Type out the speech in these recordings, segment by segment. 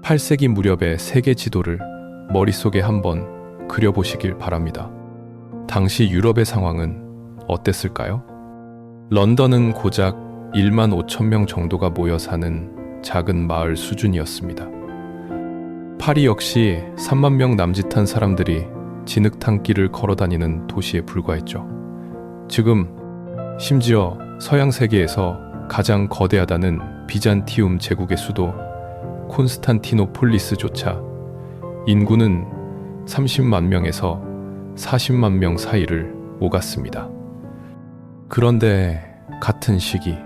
8세기 무렵의 세계 지도를 머릿속에 한번 그려보시길 바랍니다. 당시 유럽의 상황은 어땠을까요? 런던은 고작 1만 5천 명 정도가 모여 사는 작은 마을 수준이었습니다. 파리 역시 3만 명 남짓한 사람들이 진흙탕길을 걸어다니는 도시에 불과했죠. 지금 심지어 서양 세계에서 가장 거대하다는 비잔티움 제국의 수도 콘스탄티노폴리스조차 인구는 30만 명에서 40만 명 사이를 오갔습니다. 그런데 같은 시기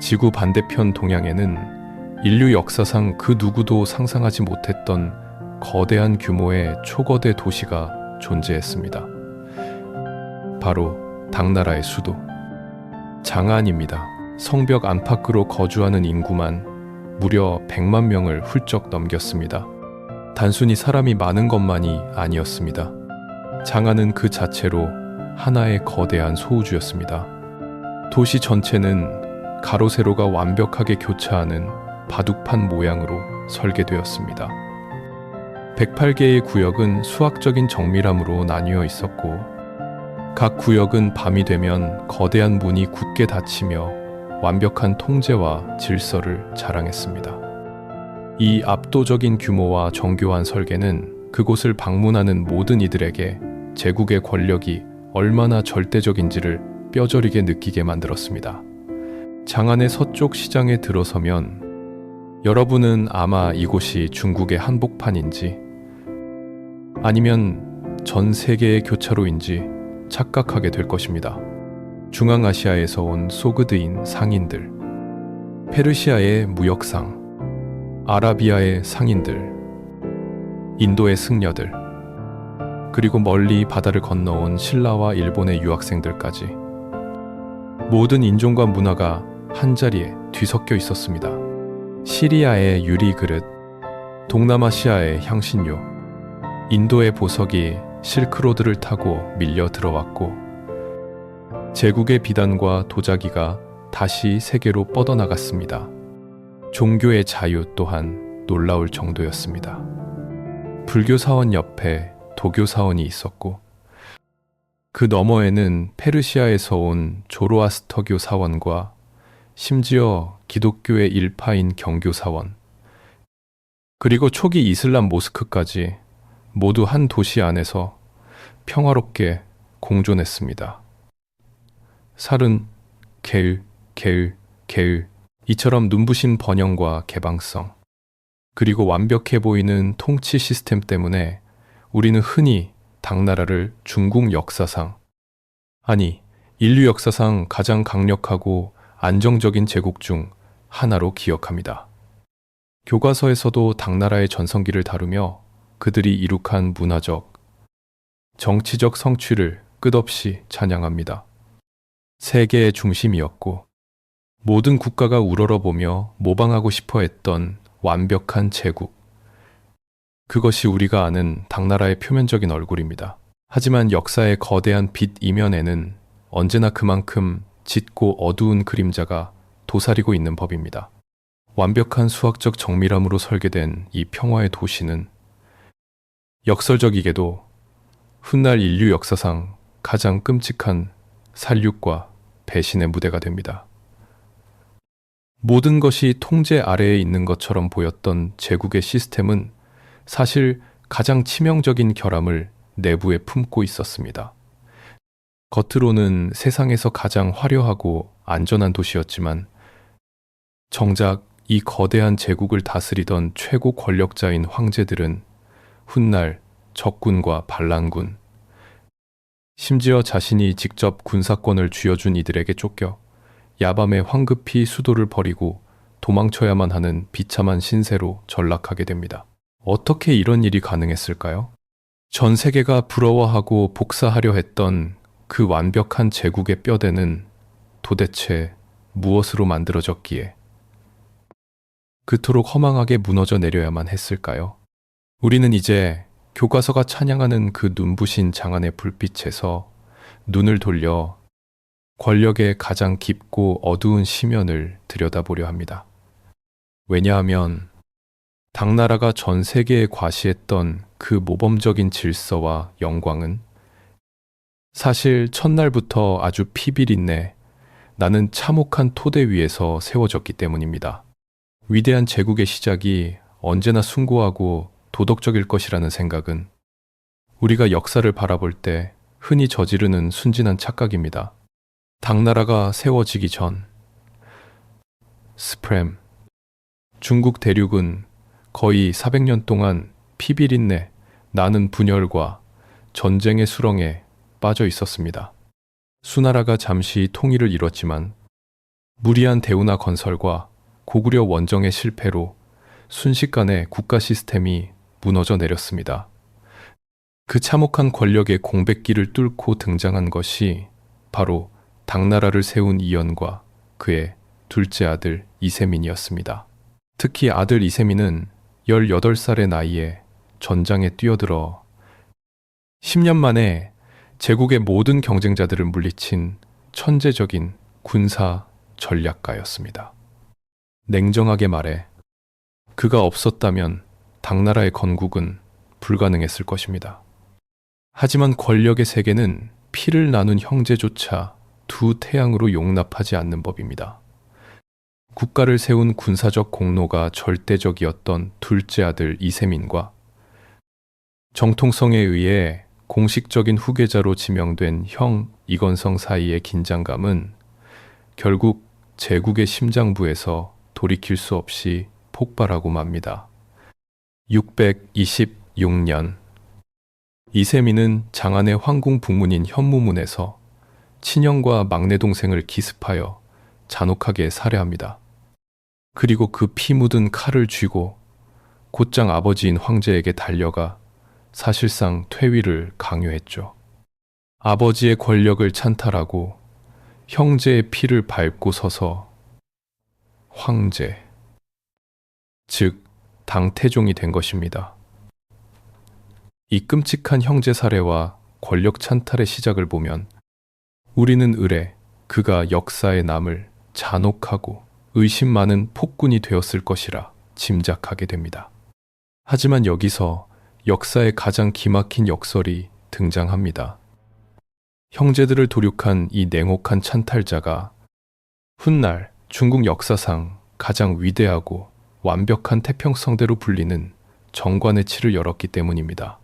지구 반대편 동양에는 인류 역사상 그 누구도 상상하지 못했던 거대한 규모의 초거대 도시가 존재했습니다. 바로 당나라의 수도 장안입니다. 성벽 안팎으로 거주하는 인구만 무려 100만 명을 훌쩍 넘겼습니다. 단순히 사람이 많은 것만이 아니었습니다. 장안은 그 자체로 하나의 거대한 소우주였습니다. 도시 전체는 가로 세로가 완벽하게 교차하는 바둑판 모양으로 설계되었습니다. 108개의 구역은 수학적인 정밀함으로 나뉘어 있었고 각 구역은 밤이 되면 거대한 문이 굳게 닫히며 완벽한 통제와 질서를 자랑했습니다. 이 압도적인 규모와 정교한 설계는 그곳을 방문하는 모든 이들에게 제국의 권력이 얼마나 절대적인지를 뼈저리게 느끼게 만들었습니다. 장안의 서쪽 시장에 들어서면 여러분은 아마 이곳이 중국의 한복판인지 아니면 전 세계의 교차로인지 착각하게 될 것입니다. 중앙아시아에서 온 소그드인 상인들, 페르시아의 무역상, 아라비아의 상인들, 인도의 승려들, 그리고 멀리 바다를 건너온 신라와 일본의 유학생들까지 모든 인종과 문화가 한자리에 뒤섞여 있었습니다. 시리아의 유리그릇, 동남아시아의 향신료, 인도의 보석이 실크로드를 타고 밀려 들어왔고 제국의 비단과 도자기가 다시 세계로 뻗어나갔습니다. 종교의 자유 또한 놀라울 정도였습니다. 불교 사원 옆에 도교 사원이 있었고 그 너머에는 페르시아에서 온 조로아스터교 사원과 심지어 기독교의 일파인 경교 사원 그리고 초기 이슬람 모스크까지 모두 한 도시 안에서 평화롭게 공존했습니다. 살은 게을, 게을, 게을 이처럼 눈부신 번영과 개방성 그리고 완벽해 보이는 통치 시스템 때문에 우리는 흔히 당나라를 중국 역사상 아니 인류 역사상 가장 강력하고 안정적인 제국 중 하나로 기억합니다. 교과서에서도 당나라의 전성기를 다루며 그들이 이룩한 문화적, 정치적 성취를 끝없이 찬양합니다. 세계의 중심이었고 모든 국가가 우러러보며 모방하고 싶어 했던 완벽한 제국. 그것이 우리가 아는 당나라의 표면적인 얼굴입니다. 하지만 역사의 거대한 빛 이면에는 언제나 그만큼 짙고 어두운 그림자가 도사리고 있는 법입니다. 완벽한 수학적 정밀함으로 설계된 이 평화의 도시는 역설적이게도 훗날 인류 역사상 가장 끔찍한 살육과 배신의 무대가 됩니다. 모든 것이 통제 아래에 있는 것처럼 보였던 제국의 시스템은 사실 가장 치명적인 결함을 내부에 품고 있었습니다. 겉으로는 세상에서 가장 화려하고 안전한 도시였지만 정작 이 거대한 제국을 다스리던 최고 권력자인 황제들은 훗날 적군과 반란군, 심지어 자신이 직접 군사권을 쥐어준 이들에게 쫓겨 야밤에 황급히 수도를 버리고 도망쳐야만 하는 비참한 신세로 전락하게 됩니다. 어떻게 이런 일이 가능했을까요? 전 세계가 부러워하고 복사하려 했던 그 완벽한 제국의 뼈대는 도대체 무엇으로 만들어졌기에 그토록 허망하게 무너져 내려야만 했을까요? 우리는 이제 교과서가 찬양하는 그 눈부신 장안의 불빛에서 눈을 돌려 권력의 가장 깊고 어두운 시면을 들여다보려 합니다. 왜냐하면 당나라가 전 세계에 과시했던 그 모범적인 질서와 영광은 사실 첫날부터 아주 피비린내 나는 참혹한 토대 위에서 세워졌기 때문입니다. 위대한 제국의 시작이 언제나 숭고하고 도덕적일 것이라는 생각은 우리가 역사를 바라볼 때 흔히 저지르는 순진한 착각입니다. 당나라가 세워지기 전 스프렘 중국 대륙은 거의 400년 동안 피비린내 나는 분열과 전쟁의 수렁에 빠져 있었습니다. 수나라가 잠시 통일을 이뤘지만 무리한 대운하 건설과 고구려 원정의 실패로 순식간에 국가 시스템이 무너져 내렸습니다. 그 참혹한 권력의 공백기를 뚫고 등장한 것이 바로 당나라를 세운 이연과 그의 둘째 아들 이세민이었습니다. 특히 아들 이세민은 18살의 나이에 전장에 뛰어들어 10년 만에 제국의 모든 경쟁자들을 물리친 천재적인 군사 전략가였습니다. 냉정하게 말해 그가 없었다면 당나라의 건국은 불가능했을 것입니다. 하지만 권력의 세계는 피를 나눈 형제조차 두 태양으로 용납하지 않는 법입니다. 국가를 세운 군사적 공로가 절대적이었던 둘째 아들 이세민과 정통성에 의해 공식적인 후계자로 지명된 형 이건성 사이의 긴장감은 결국 제국의 심장부에서 돌이킬 수 없이 폭발하고 맙니다. 626년 이세민은 장안의 황궁 북문인 현무문에서 친형과 막내 동생을 기습하여 잔혹하게 살해합니다. 그리고 그 피 묻은 칼을 쥐고 곧장 아버지인 황제에게 달려가 사실상 퇴위를 강요했죠. 아버지의 권력을 찬탈하고 형제의 피를 밟고 서서 황제, 즉 당태종이 된 것입니다. 이 끔찍한 형제 살해와 권력 찬탈의 시작을 보면 우리는 을에 그가 역사에 남을 잔혹하고 의심 많은 폭군이 되었을 것이라 짐작하게 됩니다. 하지만 여기서 역사의 가장 기막힌 역설이 등장합니다. 형제들을 도륙한 이 냉혹한 찬탈자가 훗날 중국 역사상 가장 위대하고 완벽한 태평성대로 불리는 정관의 치를 열었기 때문입니다.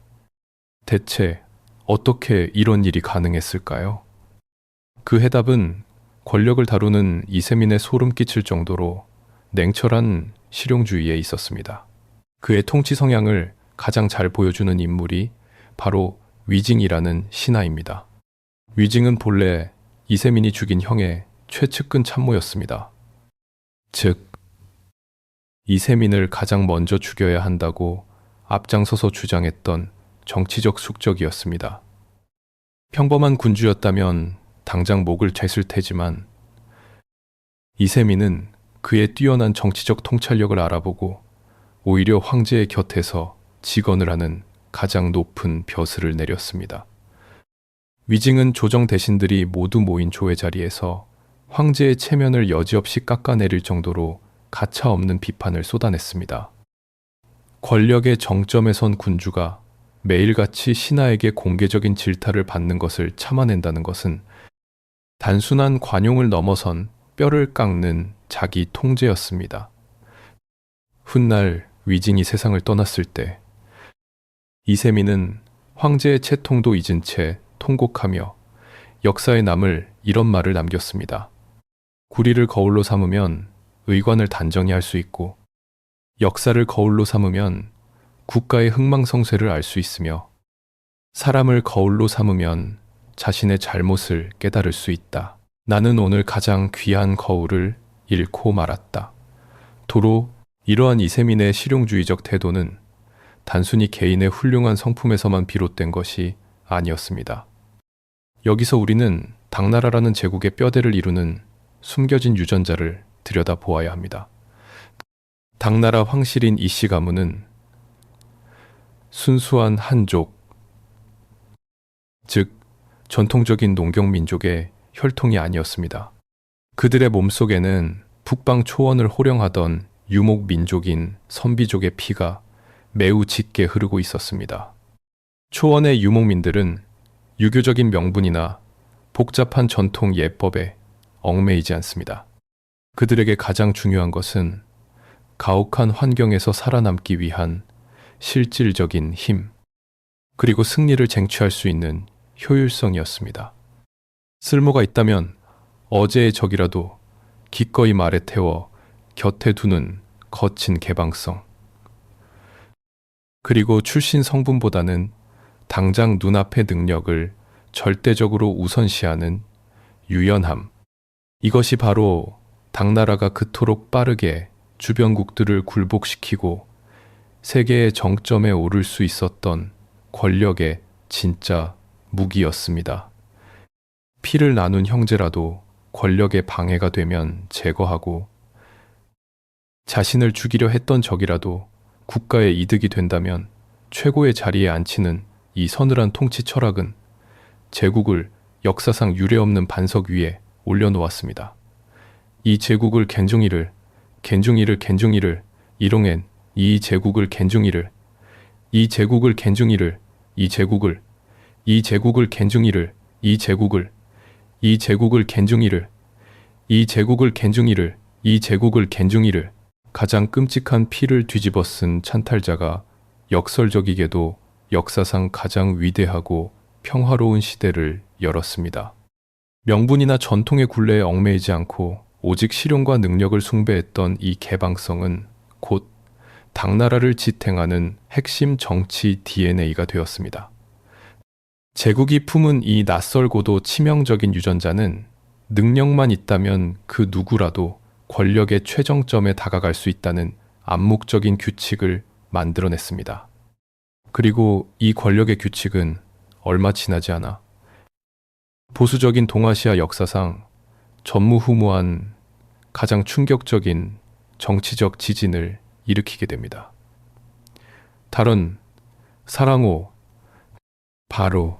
대체 어떻게 이런 일이 가능했을까요? 그 해답은 권력을 다루는 이세민의 소름 끼칠 정도로 냉철한 실용주의에 있었습니다. 그의 통치 성향을 가장 잘 보여주는 인물이 바로 위징이라는 신하입니다. 위징은 본래 이세민이 죽인 형의 최측근 참모였습니다. 즉, 이세민을 가장 먼저 죽여야 한다고 앞장서서 주장했던 정치적 숙적이었습니다. 평범한 군주였다면 당장 목을 쟀을 테지만 이세민은 그의 뛰어난 정치적 통찰력을 알아보고 오히려 황제의 곁에서 직언을 하는 가장 높은 벼슬을 내렸습니다. 위징은 조정 대신들이 모두 모인 조회 자리에서 황제의 체면을 여지없이 깎아내릴 정도로 가차없는 비판을 쏟아냈습니다. 권력의 정점에 선 군주가 매일같이 신하에게 공개적인 질타를 받는 것을 참아낸다는 것은 단순한 관용을 넘어선 뼈를 깎는 자기 통제였습니다. 훗날 위징이 세상을 떠났을 때 이세민은 황제의 채통도 잊은 채 통곡하며 역사에 남을 이런 말을 남겼습니다. 구리를 거울로 삼으면 의관을 단정히 할 수 있고 역사를 거울로 삼으면 국가의 흥망성쇠를 알 수 있으며 사람을 거울로 삼으면 자신의 잘못을 깨달을 수 있다. 나는 오늘 가장 귀한 거울을 잃고 말았다. 도로 이러한 이세민의 실용주의적 태도는 단순히 개인의 훌륭한 성품에서만 비롯된 것이 아니었습니다. 여기서 우리는 당나라라는 제국의 뼈대를 이루는 숨겨진 유전자를 들여다보아야 합니다. 당나라 황실인 이씨 가문은 순수한 한족, 즉 전통적인 농경민족의 혈통이 아니었습니다. 그들의 몸속에는 북방 초원을 호령하던 유목 민족인 선비족의 피가 매우 짙게 흐르고 있었습니다. 초원의 유목민들은 유교적인 명분이나 복잡한 전통 예법에 얽매이지 않습니다. 그들에게 가장 중요한 것은 가혹한 환경에서 살아남기 위한 실질적인 힘, 그리고 승리를 쟁취할 수 있는 효율성이었습니다. 쓸모가 있다면 어제의 적이라도 기꺼이 말에 태워 곁에 두는 거친 개방성, 그리고 출신 성분보다는 당장 눈앞의 능력을 절대적으로 우선시하는 유연함. 이것이 바로 당나라가 그토록 빠르게 주변국들을 굴복시키고 세계의 정점에 오를 수 있었던 권력의 진짜 무기였습니다. 피를 나눈 형제라도 권력의 방해가 되면 제거하고, 자신을 죽이려 했던 적이라도 국가의 이득이 된다면 최고의 자리에 앉히는 이 서늘한 통치 철학은 제국을 역사상 유례없는 반석 위에 올려놓았습니다. 이 제국을 겐중이를 이롱엔 이 제국을 겐중이를 이 제국을 겐중이를 이 제국을 이 제국을 겐중이를 이 제국을 이 제국을 겐중이를 이 제국을 겐중이를 이 제국을 겐중이를 가장 끔찍한 피를 뒤집어 쓴 찬탈자가 역설적이게도 역사상 가장 위대하고 평화로운 시대를 열었습니다. 명분이나 전통의 굴레에 얽매이지 않고 오직 실용과 능력을 숭배했던 이 개방성은 곧 당나라를 지탱하는 핵심 정치 DNA가 되었습니다. 제국이 품은 이 낯설고도 치명적인 유전자는 능력만 있다면 그 누구라도 권력의 최정점에 다가갈 수 있다는 암묵적인 규칙을 만들어냈습니다. 그리고 이 권력의 규칙은 얼마 지나지 않아 보수적인 동아시아 역사상 전무후무한 가장 충격적인 정치적 지진을 일으키게 됩니다. 달은 사랑호 바로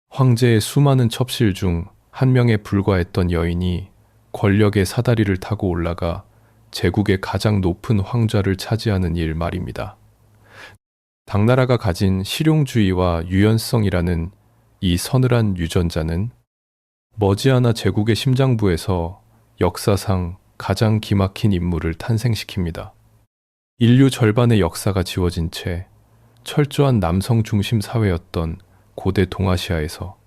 황제의 수많은 첩실 중 한 명에 불과했던 여인이 권력의 사다리를 타고 올라가 제국의 가장 높은 황좌를 차지하는 일 말입니다. 당나라가 가진 실용주의와 유연성이라는 이 서늘한 유전자는 머지않아 제국의 심장부에서 역사상 가장 기막힌 인물을 탄생시킵니다. 인류 절반의 역사가 지워진 채 철저한 남성 중심 사회였던 고대 동아시아에서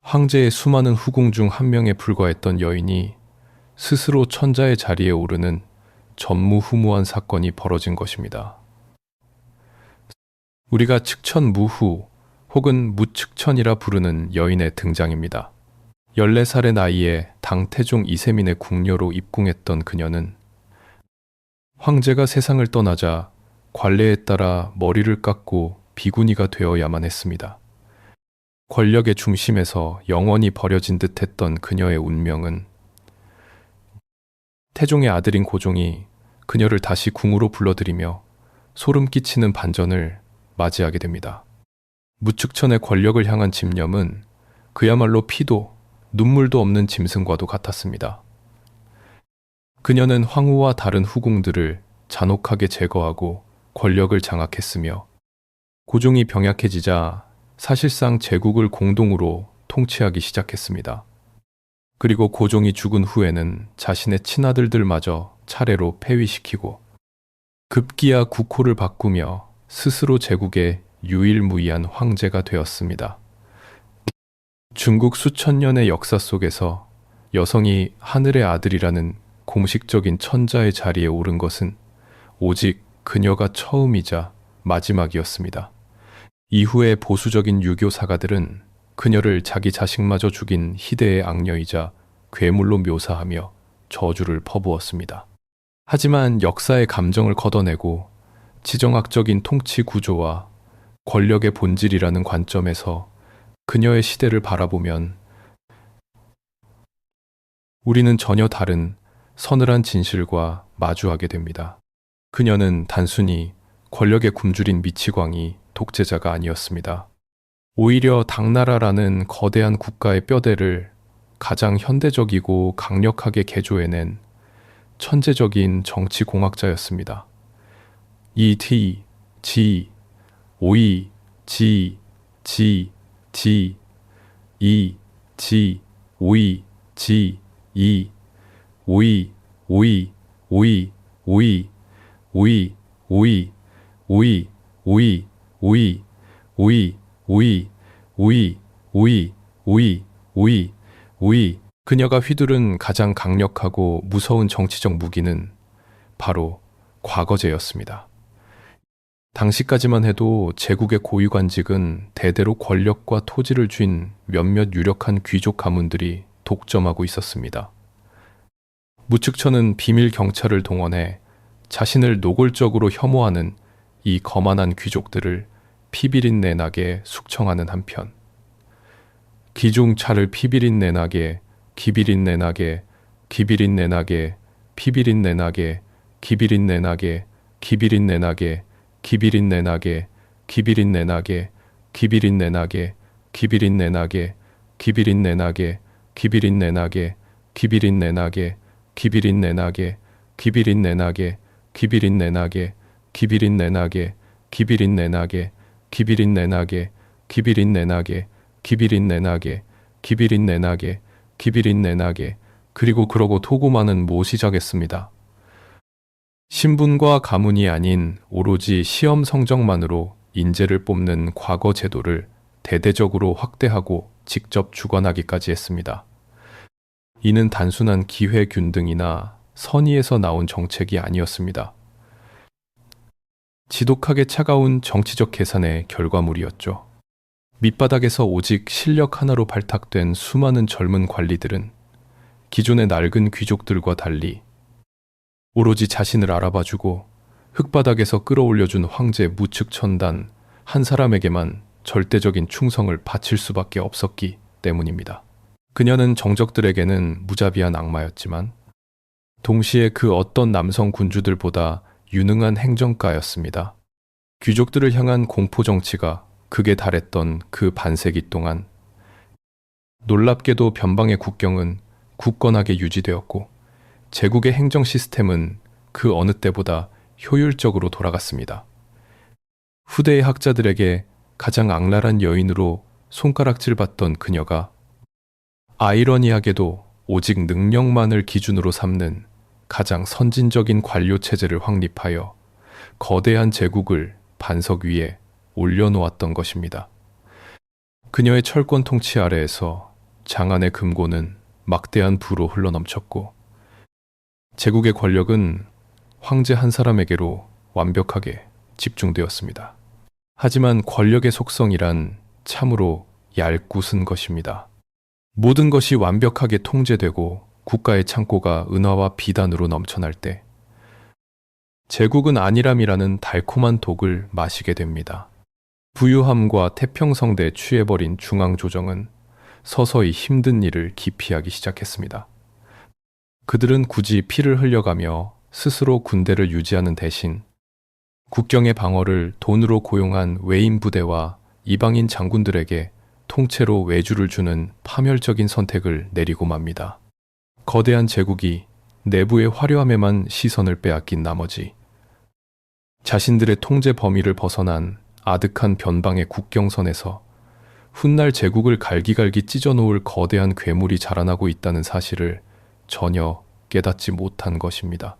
황제의 수많은 후궁 중 한 명에 불과했던 여인이 스스로 천자의 자리에 오르는 전무후무한 사건이 벌어진 것입니다. 우리가 측천무후 혹은 무측천이라 부르는 여인의 등장입니다. 14살의 나이에 당태종 이세민의 궁녀로 입궁했던 그녀는 황제가 세상을 떠나자 관례에 따라 머리를 깎고 비구니가 되어야만 했습니다. 권력의 중심에서 영원히 버려진 듯했던 그녀의 운명은 태종의 아들인 고종이 그녀를 다시 궁으로 불러들이며 소름 끼치는 반전을 맞이하게 됩니다. 무측천의 권력을 향한 집념은 그야말로 피도 눈물도 없는 짐승과도 같았습니다. 그녀는 황후와 다른 후궁들을 잔혹하게 제거하고 권력을 장악했으며, 고종이 병약해지자 사실상 제국을 공동으로 통치하기 시작했습니다. 그리고 고종이 죽은 후에는 자신의 친아들들마저 차례로 폐위시키고 급기야 국호를 바꾸며 스스로 제국의 유일무이한 황제가 되었습니다. 중국 수천 년의 역사 속에서 여성이 하늘의 아들이라는 공식적인 천자의 자리에 오른 것은 오직 그녀가 처음이자 마지막이었습니다. 이후에 보수적인 유교 사가들은 그녀를 자기 자식마저 죽인 희대의 악녀이자 괴물로 묘사하며 저주를 퍼부었습니다. 하지만 역사의 감정을 걷어내고 지정학적인 통치 구조와 권력의 본질이라는 관점에서 그녀의 시대를 바라보면 우리는 전혀 다른 서늘한 진실과 마주하게 됩니다. 그녀는 단순히 권력에 굶주린 미치광이 독재자가 아니었습니다. 오히려 당나라라는 거대한 국가의 뼈대를 가장 현대적이고 강력하게 개조해낸 천재적인 정치공학자였습니다. E.T. G. O.E. G. G. G. E. G. O.E. G. E. O.E. O.E. O.E. O.E. O.E. O.E. O.E. O.E. O.E. O.E. O.E. O.E. O.E. O.E. O.E. O.E. 그녀가 휘두른 가장 강력하고 무서운 정치적 무기는 바로 과거제였습니다. 당시까지만 해도 제국의 고위관직은 대대로 권력과 토지를 쥔 몇몇 유력한 귀족 가문들이 독점하고 있었습니다. 무측천은 비밀 경찰을 동원해 자신을 노골적으로 혐오하는 이 거만한 귀족들을 피비린내 나게 숙청하는 한편, 기중차를 피비린내 나게, 기비린내 나게, 기비린내 나게, 피비린내 나게, 기비린내 나게, 기비린내 나게, 기비린내 나게, 기비린내 나게, 기비린내 나게, 기비린내 나게, 기비린내 나게, 기비린내 나게, 기비린내 나게, 기비린내 나게, 기비린내 나게, 기비린내 나게, 기비린내 나게, 기비린내 나게, 기비린내 나게, 기비린내 나게, 기비린내 나게, 기비린내 나게, 기비린내 나게, 그리고 그러고 토고마는 뭐 시작했습니다. 신분과 가문이 아닌 오로지 시험 성적만으로 인재를 뽑는 과거 제도를 대대적으로 확대하고 직접 주관하기까지 했습니다. 이는 단순한 기회 균등이나 선의에서 나온 정책이 아니었습니다. 지독하게 차가운 정치적 계산의 결과물이었죠. 밑바닥에서 오직 실력 하나로 발탁된 수많은 젊은 관리들은 기존의 낡은 귀족들과 달리 오로지 자신을 알아봐주고 흙바닥에서 끌어올려준 황제 무측천단 한 사람에게만 절대적인 충성을 바칠 수밖에 없었기 때문입니다. 그녀는 정적들에게는 무자비한 악마였지만 동시에 그 어떤 남성 군주들보다 유능한 행정가였습니다. 귀족들을 향한 공포 정치가 극에 달했던 그 반세기 동안 놀랍게도 변방의 국경은 굳건하게 유지되었고 제국의 행정 시스템은 그 어느 때보다 효율적으로 돌아갔습니다. 후대의 학자들에게 가장 악랄한 여인으로 손가락질받던 그녀가 아이러니하게도 오직 능력만을 기준으로 삼는 가장 선진적인 관료 체제를 확립하여 거대한 제국을 반석 위에 올려놓았던 것입니다. 그녀의 철권 통치 아래에서 장안의 금고는 막대한 부로 흘러넘쳤고 제국의 권력은 황제 한 사람에게로 완벽하게 집중되었습니다. 하지만 권력의 속성이란 참으로 얄궂은 것입니다. 모든 것이 완벽하게 통제되고 국가의 창고가 은화와 비단으로 넘쳐날 때 제국은 안일함이라는 달콤한 독을 마시게 됩니다. 부유함과 태평성대에 취해버린 중앙조정은 서서히 힘든 일을 기피하기 시작했습니다. 그들은 굳이 피를 흘려가며 스스로 군대를 유지하는 대신 국경의 방어를 돈으로 고용한 외인 부대와 이방인 장군들에게 통째로 외주를 주는 파멸적인 선택을 내리고 맙니다. 거대한 제국이 내부의 화려함에만 시선을 빼앗긴 나머지 자신들의 통제 범위를 벗어난 아득한 변방의 국경선에서 훗날 제국을 갈기갈기 찢어놓을 거대한 괴물이 자라나고 있다는 사실을 전혀 깨닫지 못한 것입니다.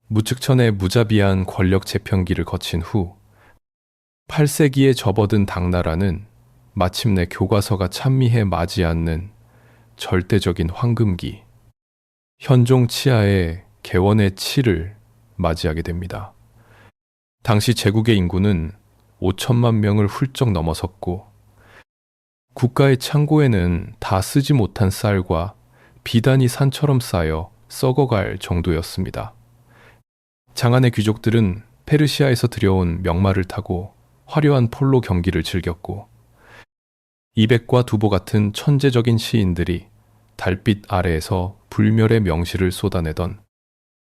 무측천의 무자비한 권력 재편기를 거친 후 8세기에 접어든 당나라는 마침내 교과서가 찬미해 맞이 않는 절대적인 황금기, 현종 치하의 개원의 치를 맞이하게 됩니다. 당시 제국의 인구는 5천만 명을 훌쩍 넘어섰고 국가의 창고에는 다 쓰지 못한 쌀과 비단이 산처럼 쌓여 썩어갈 정도였습니다. 장안의 귀족들은 페르시아에서 들여온 명마를 타고 화려한 폴로 경기를 즐겼고 이백과 두보 같은 천재적인 시인들이 달빛 아래에서 불멸의 명시를 쏟아내던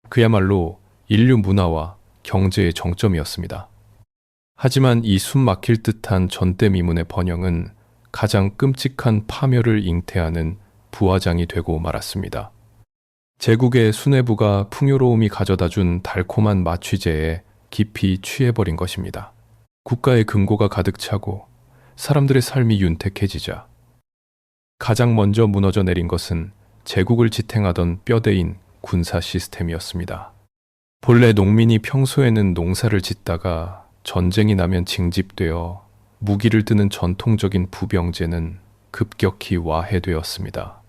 그야말로 인류 문화와 경제의 정점이었습니다. 하지만 이 숨 막힐 듯한 전대미문의 번영은 가장 끔찍한 파멸을 잉태하는 부화장이 되고 말았습니다. 제국의 수뇌부가 풍요로움이 가져다준 달콤한 마취제에 깊이 취해버린 것입니다. 국가의 금고가 가득 차고 사람들의 삶이 윤택해지자 가장 먼저 무너져 내린 것은 제국을 지탱하던 뼈대인 군사 시스템이었습니다. 본래 농민이 평소에는 농사를 짓다가 전쟁이 나면 징집되어 무기를 드는 전통적인 부병제는 급격히 와해되었습니다.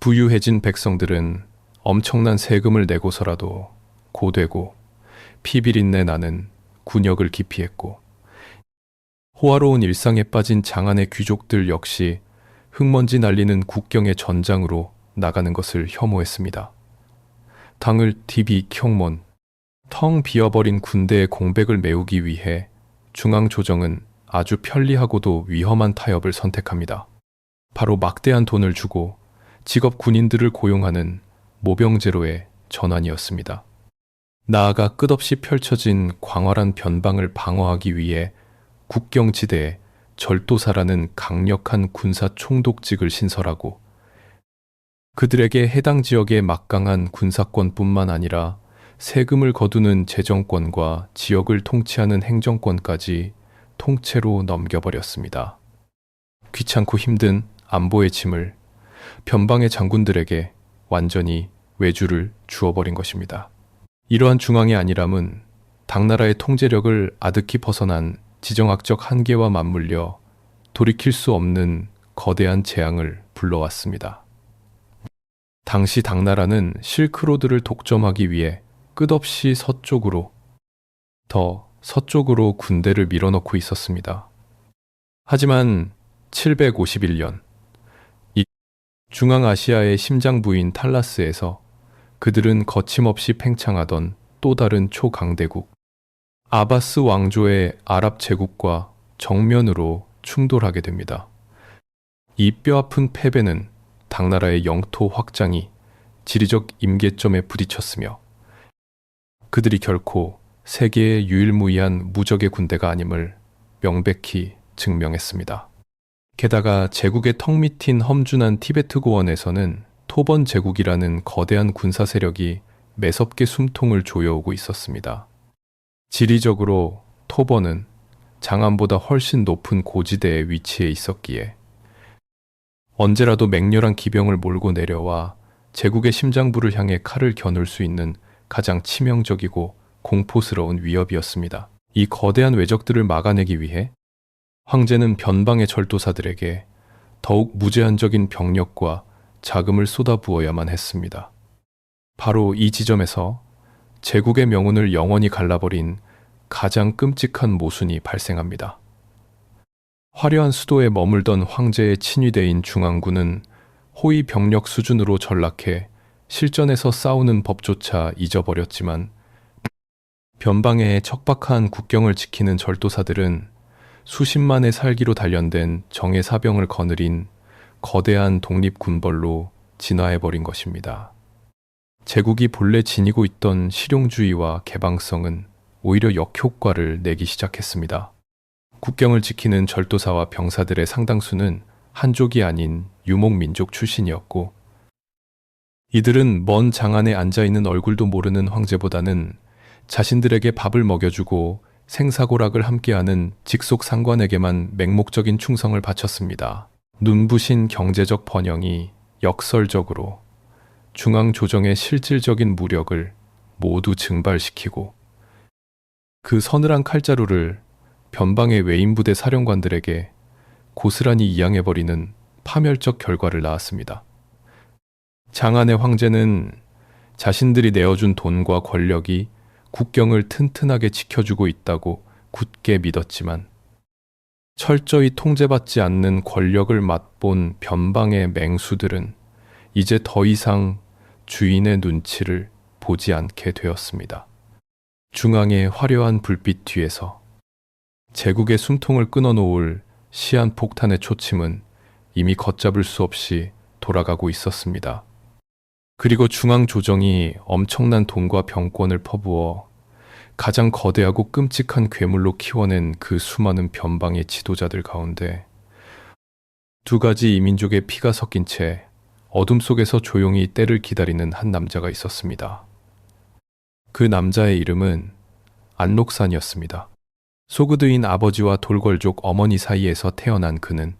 부유해진 백성들은 엄청난 세금을 내고서라도 고되고 피비린내 나는 군역을 기피했고, 호화로운 일상에 빠진 장안의 귀족들 역시 흙먼지 날리는 국경의 전장으로 나가는 것을 혐오했습니다. 당을 디비 켕몬, 텅 비어버린 군대의 공백을 메우기 위해 중앙조정은 아주 편리하고도 위험한 타협을 선택합니다. 바로 막대한 돈을 주고 직업 군인들을 고용하는 모병제로의 전환이었습니다. 나아가 끝없이 펼쳐진 광활한 변방을 방어하기 위해 국경지대에 절도사라는 강력한 군사 총독직을 신설하고, 그들에게 해당 지역의 막강한 군사권뿐만 아니라 세금을 거두는 재정권과 지역을 통치하는 행정권까지 통째로 넘겨버렸습니다. 귀찮고 힘든 안보의 짐을 변방의 장군들에게 완전히 외주를 주어버린 것입니다. 이러한 중앙의 안일함은 당나라의 통제력을 아득히 벗어난 지정학적 한계와 맞물려 돌이킬 수 없는 거대한 재앙을 불러왔습니다. 당시 당나라는 실크로드를 독점하기 위해 끝없이 더 서쪽으로 군대를 밀어넣고 있었습니다. 하지만 751년, 이 중앙아시아의 심장부인 탈라스에서 그들은 거침없이 팽창하던 또 다른 초강대국 아바스 왕조의 아랍 제국과 정면으로 충돌하게 됩니다. 이 뼈아픈 패배는 당나라의 영토 확장이 지리적 임계점에 부딪혔으며, 그들이 결코 세계의 유일무이한 무적의 군대가 아님을 명백히 증명했습니다. 게다가 제국의 턱 밑인 험준한 티베트 고원에서는 토번 제국이라는 거대한 군사 세력이 매섭게 숨통을 조여오고 있었습니다. 지리적으로 토번은 장안보다 훨씬 높은 고지대에 위치해 있었기에 언제라도 맹렬한 기병을 몰고 내려와 제국의 심장부를 향해 칼을 겨눌 수 있는 가장 치명적이고 공포스러운 위협이었습니다. 이 거대한 외적들을 막아내기 위해 황제는 변방의 절도사들에게 더욱 무제한적인 병력과 자금을 쏟아부어야만 했습니다. 바로 이 지점에서 제국의 명운을 영원히 갈라버린 가장 끔찍한 모순이 발생합니다. 화려한 수도에 머물던 황제의 친위대인 중앙군은 호위 병력 수준으로 전락해 실전에서 싸우는 법조차 잊어버렸지만, 변방의 척박한 국경을 지키는 절도사들은 수십만의 살기로 단련된 정예 사병을 거느린 거대한 독립군벌로 진화해버린 것입니다. 제국이 본래 지니고 있던 실용주의와 개방성은 오히려 역효과를 내기 시작했습니다. 국경을 지키는 절도사와 병사들의 상당수는 한족이 아닌 유목민족 출신이었고, 이들은 먼 장안에 앉아있는 얼굴도 모르는 황제보다는 자신들에게 밥을 먹여주고 생사고락을 함께하는 직속 상관에게만 맹목적인 충성을 바쳤습니다. 눈부신 경제적 번영이 역설적으로 중앙조정의 실질적인 무력을 모두 증발시키고, 그 서늘한 칼자루를 변방의 외인부대 사령관들에게 고스란히 이양해버리는 파멸적 결과를 낳았습니다. 장안의 황제는 자신들이 내어준 돈과 권력이 국경을 튼튼하게 지켜주고 있다고 굳게 믿었지만, 철저히 통제받지 않는 권력을 맛본 변방의 맹수들은 이제 더 이상 주인의 눈치를 보지 않게 되었습니다. 중앙의 화려한 불빛 뒤에서 제국의 숨통을 끊어놓을 시한폭탄의 초침은 이미 걷잡을 수 없이 돌아가고 있었습니다. 그리고 중앙조정이 엄청난 돈과 병권을 퍼부어 가장 거대하고 끔찍한 괴물로 키워낸 그 수많은 변방의 지도자들 가운데 두 가지 이민족의 피가 섞인 채 어둠 속에서 조용히 때를 기다리는 한 남자가 있었습니다. 그 남자의 이름은 안록산이었습니다. 소그드인 아버지와 돌궐족 어머니 사이에서 태어난 그는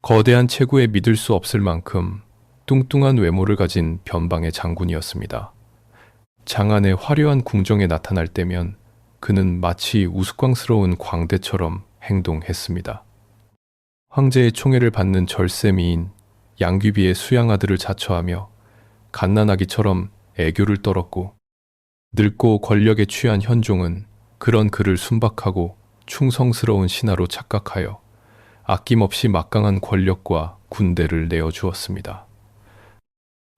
거대한 체구에 믿을 수 없을 만큼 뚱뚱한 외모를 가진 변방의 장군이었습니다. 장안의 화려한 궁정에 나타날 때면 그는 마치 우스꽝스러운 광대처럼 행동했습니다. 황제의 총애를 받는 절세미인 양귀비의 수양아들을 자처하며 갓난아기처럼 애교를 떨었고, 늙고 권력에 취한 현종은 그런 그를 순박하고 충성스러운 신하로 착각하여 아낌없이 막강한 권력과 군대를 내어주었습니다.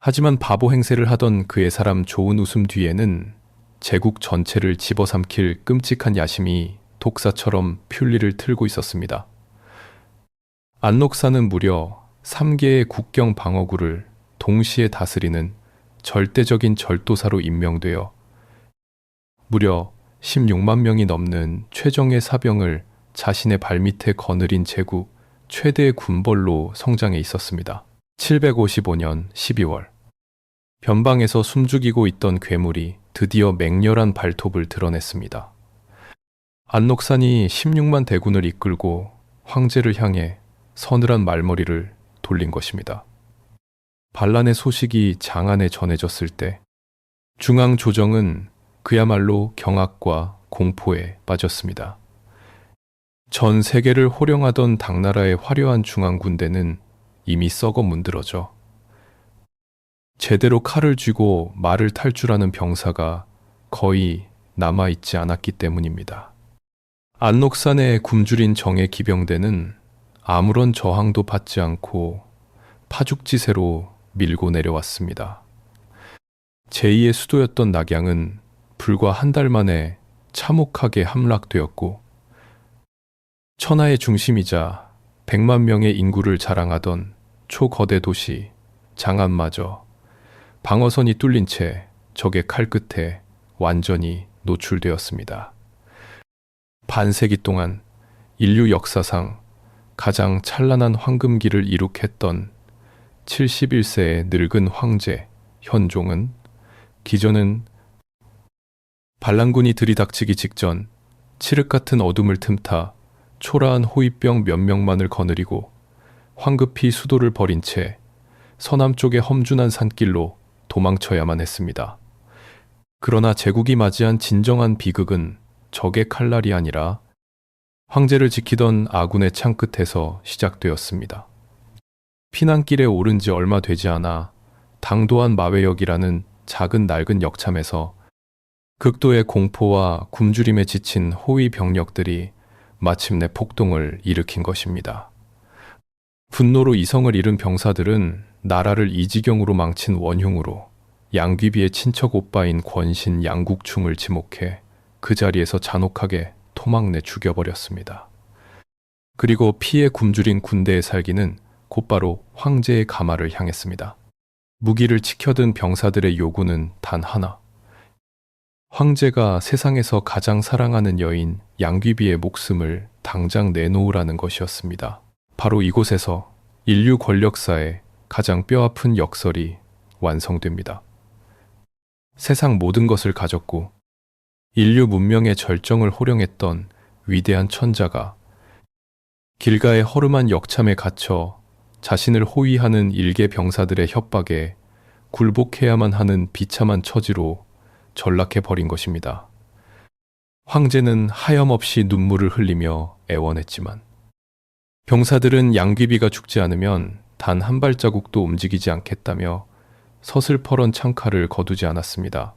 하지만 바보 행세를 하던 그의 사람 좋은 웃음 뒤에는 제국 전체를 집어삼킬 끔찍한 야심이 독사처럼 편리를 틀고 있었습니다. 안록사는 무려 3개의 국경 방어구를 동시에 다스리는 절대적인 절도사로 임명되어 무려 16만 명이 넘는 최정예 사병을 자신의 발밑에 거느린 제국 최대의 군벌로 성장해 있었습니다. 755년 12월, 변방에서 숨죽이고 있던 괴물이 드디어 맹렬한 발톱을 드러냈습니다. 안록산이 16만 대군을 이끌고 황제를 향해 서늘한 말머리를 돌린 것입니다. 반란의 소식이 장안에 전해졌을 때 중앙조정은 그야말로 경악과 공포에 빠졌습니다. 전 세계를 호령하던 당나라의 화려한 중앙군대는 이미 썩어 문드러져 제대로 칼을 쥐고 말을 탈 줄 아는 병사가 거의 남아있지 않았기 때문입니다. 안록산의 굶주린 정예 기병대는 아무런 저항도 받지 않고 파죽지세로 밀고 내려왔습니다. 제2의 수도였던 낙양은 불과 한 달 만에 참혹하게 함락되었고, 천하의 중심이자 100만 명의 인구를 자랑하던 초거대 도시 장안마저 방어선이 뚫린 채 적의 칼끝에 완전히 노출되었습니다. 반세기 동안 인류 역사상 가장 찬란한 황금기를 이룩했던 71세의 늙은 황제 현종은 기존은 반란군이 들이닥치기 직전 칠흑 같은 어둠을 틈타 초라한 호위병 몇 명만을 거느리고 황급히 수도를 버린 채 서남쪽의 험준한 산길로 도망쳐야만 했습니다. 그러나 제국이 맞이한 진정한 비극은 적의 칼날이 아니라 황제를 지키던 아군의 창끝에서 시작되었습니다. 피난길에 오른 지 얼마 되지 않아 당도한 마회역이라는 작은 낡은 역참에서 극도의 공포와 굶주림에 지친 호위 병력들이 마침내 폭동을 일으킨 것입니다. 분노로 이성을 잃은 병사들은 나라를 이 지경으로 망친 원흉으로 양귀비의 친척 오빠인 권신 양국충을 지목해 그 자리에서 잔혹하게 토막내 죽여버렸습니다. 그리고 피에 굶주린 군대의 살기는 곧바로 황제의 가마를 향했습니다. 무기를 치켜든 병사들의 요구는 단 하나. 황제가 세상에서 가장 사랑하는 여인 양귀비의 목숨을 당장 내놓으라는 것이었습니다. 바로 이곳에서 인류 권력사의 가장 뼈아픈 역설이 완성됩니다. 세상 모든 것을 가졌고 인류 문명의 절정을 호령했던 위대한 천자가 길가의 허름한 역참에 갇혀 자신을 호위하는 일개 병사들의 협박에 굴복해야만 하는 비참한 처지로 전락해버린 것입니다. 황제는 하염없이 눈물을 흘리며 애원했지만 병사들은 양귀비가 죽지 않으면 단 한 발자국도 움직이지 않겠다며 서슬퍼런 창칼을 거두지 않았습니다.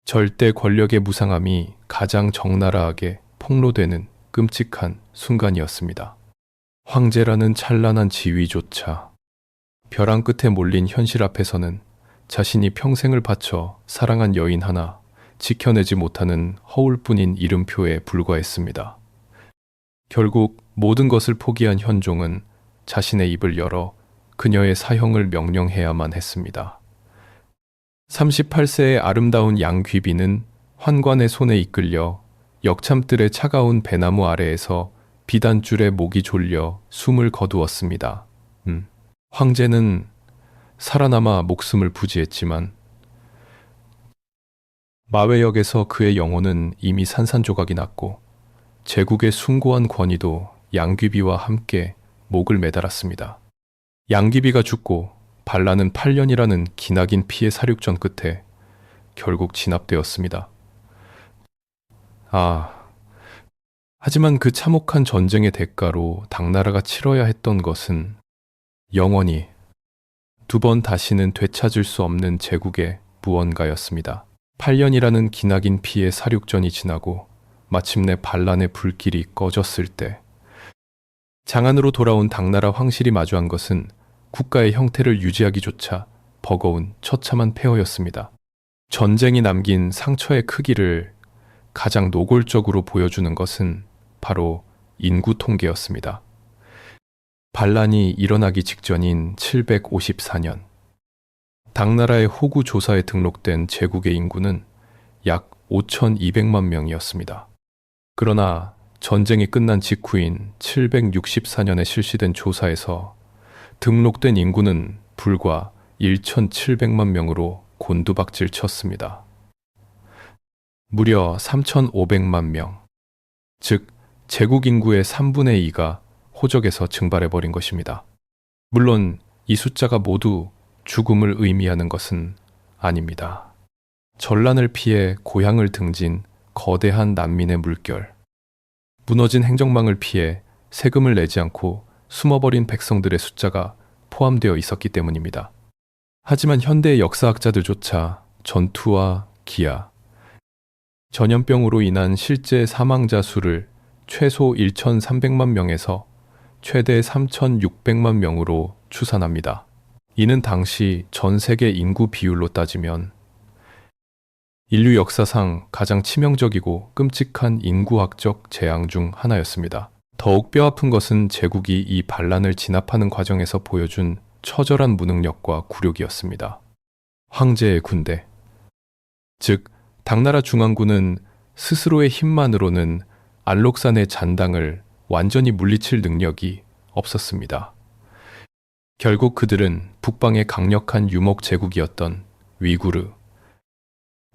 절대 권력의 무상함이 가장 적나라하게 폭로되는 끔찍한 순간이었습니다. 황제라는 찬란한 지위조차 벼랑 끝에 몰린 현실 앞에서는 자신이 평생을 바쳐 사랑한 여인 하나 지켜내지 못하는 허울뿐인 이름표에 불과했습니다. 결국 모든 것을 포기한 현종은 자신의 입을 열어 그녀의 사형을 명령해야만 했습니다. 38세의 아름다운 양귀비는 환관의 손에 이끌려 역참들의 차가운 배나무 아래에서 비단줄에 목이 졸려 숨을 거두었습니다. 황제는 살아남아 목숨을 부지했지만 마회역에서 그의 영혼은 이미 산산조각이 났고 제국의 숭고한 권위도 양귀비와 함께 목을 매달았습니다. 양귀비가 죽고 반란은 8년이라는 기나긴 피해 사륙전 끝에 결국 진압되었습니다. 하지만 그 참혹한 전쟁의 대가로 당나라가 치러야 했던 것은 영원히 두 번 다시는 되찾을 수 없는 제국의 무언가였습니다. 8년이라는 기나긴 피해 사륙전이 지나고 마침내 반란의 불길이 꺼졌을 때 장안으로 돌아온 당나라 황실이 마주한 것은 국가의 형태를 유지하기조차 버거운 처참한 폐허였습니다. 전쟁이 남긴 상처의 크기를 가장 노골적으로 보여주는 것은 바로 인구 통계였습니다. 반란이 일어나기 직전인 754년, 당나라의 호구 조사에 등록된 제국의 인구는 약 5,200만 명이었습니다. 그러나 전쟁이 끝난 직후인 764년에 실시된 조사에서 등록된 인구는 불과 1,700만 명으로 곤두박질 쳤습니다. 무려 3,500만 명, 즉 제국 인구의 3분의 2가 호적에서 증발해버린 것입니다. 물론 이 숫자가 모두 죽음을 의미하는 것은 아닙니다. 전란을 피해 고향을 등진 거대한 난민의 물결, 무너진 행정망을 피해 세금을 내지 않고 숨어버린 백성들의 숫자가 포함되어 있었기 때문입니다. 하지만 현대의 역사학자들조차 전투와 기아, 전염병으로 인한 실제 사망자 수를 최소 1,300만 명에서 최대 3,600만 명으로 추산합니다. 이는 당시 전 세계 인구 비율로 따지면 인류 역사상 가장 치명적이고 끔찍한 인구학적 재앙 중 하나였습니다. 더욱 뼈아픈 것은 제국이 이 반란을 진압하는 과정에서 보여준 처절한 무능력과 굴욕이었습니다. 황제의 군대, 즉 당나라 중앙군은 스스로의 힘만으로는 알록산의 잔당을 완전히 물리칠 능력이 없었습니다. 결국 그들은 북방의 강력한 유목 제국이었던 위구르,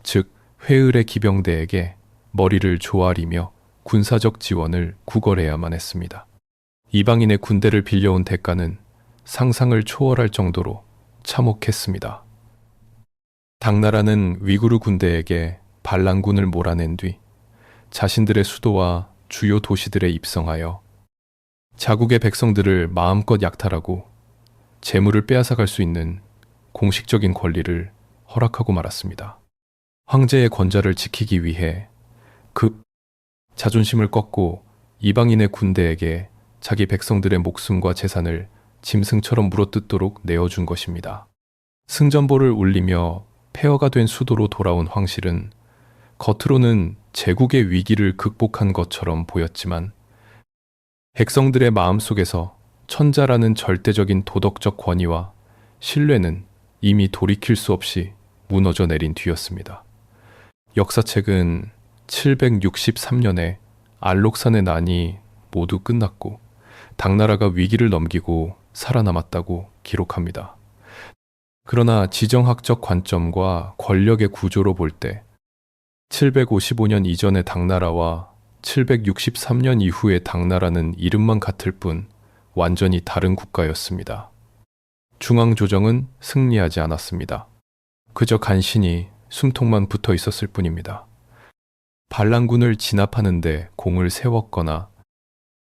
즉 회을의 기병대에게 머리를 조아리며 군사적 지원을 구걸해야만 했습니다. 이방인의 군대를 빌려온 대가는 상상을 초월할 정도로 참혹했습니다. 당나라는 위구르 군대에게 반란군을 몰아낸 뒤 자신들의 수도와 주요 도시들에 입성하여 자국의 백성들을 마음껏 약탈하고 재물을 빼앗아갈 수 있는 공식적인 권리를 허락하고 말았습니다. 황제의 권좌를 지키기 위해 급 자존심을 꺾고 이방인의 군대에게 자기 백성들의 목숨과 재산을 짐승처럼 물어뜯도록 내어준 것입니다. 승전보를 울리며 폐허가 된 수도로 돌아온 황실은 겉으로는 제국의 위기를 극복한 것처럼 보였지만 백성들의 마음속에서 천자라는 절대적인 도덕적 권위와 신뢰는 이미 돌이킬 수 없이 무너져 내린 뒤였습니다. 역사책은 763년에 알록산의 난이 모두 끝났고 당나라가 위기를 넘기고 살아남았다고 기록합니다. 그러나 지정학적 관점과 권력의 구조로 볼 때 755년 이전의 당나라와 763년 이후의 당나라는 이름만 같을 뿐 완전히 다른 국가였습니다. 중앙조정은 승리하지 않았습니다. 그저 간신히 숨통만 붙어 있었을 뿐입니다. 반란군을 진압하는데 공을 세웠거나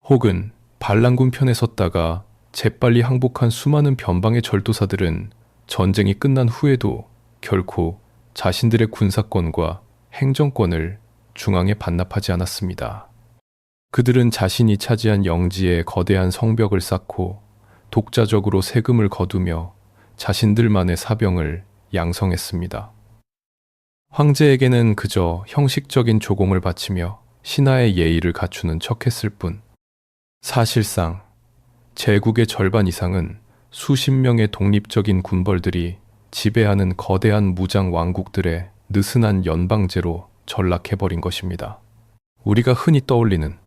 혹은 반란군 편에 섰다가 재빨리 항복한 수많은 변방의 절도사들은 전쟁이 끝난 후에도 결코 자신들의 군사권과 행정권을 중앙에 반납하지 않았습니다. 그들은 자신이 차지한 영지에 거대한 성벽을 쌓고 독자적으로 세금을 거두며 자신들만의 사병을 양성했습니다. 황제에게는 그저 형식적인 조공을 바치며 신하의 예의를 갖추는 척했을 뿐 사실상 제국의 절반 이상은 수십 명의 독립적인 군벌들이 지배하는 거대한 무장 왕국들의 느슨한 연방제로 전락해버린 것입니다. 우리가 흔히 떠올리는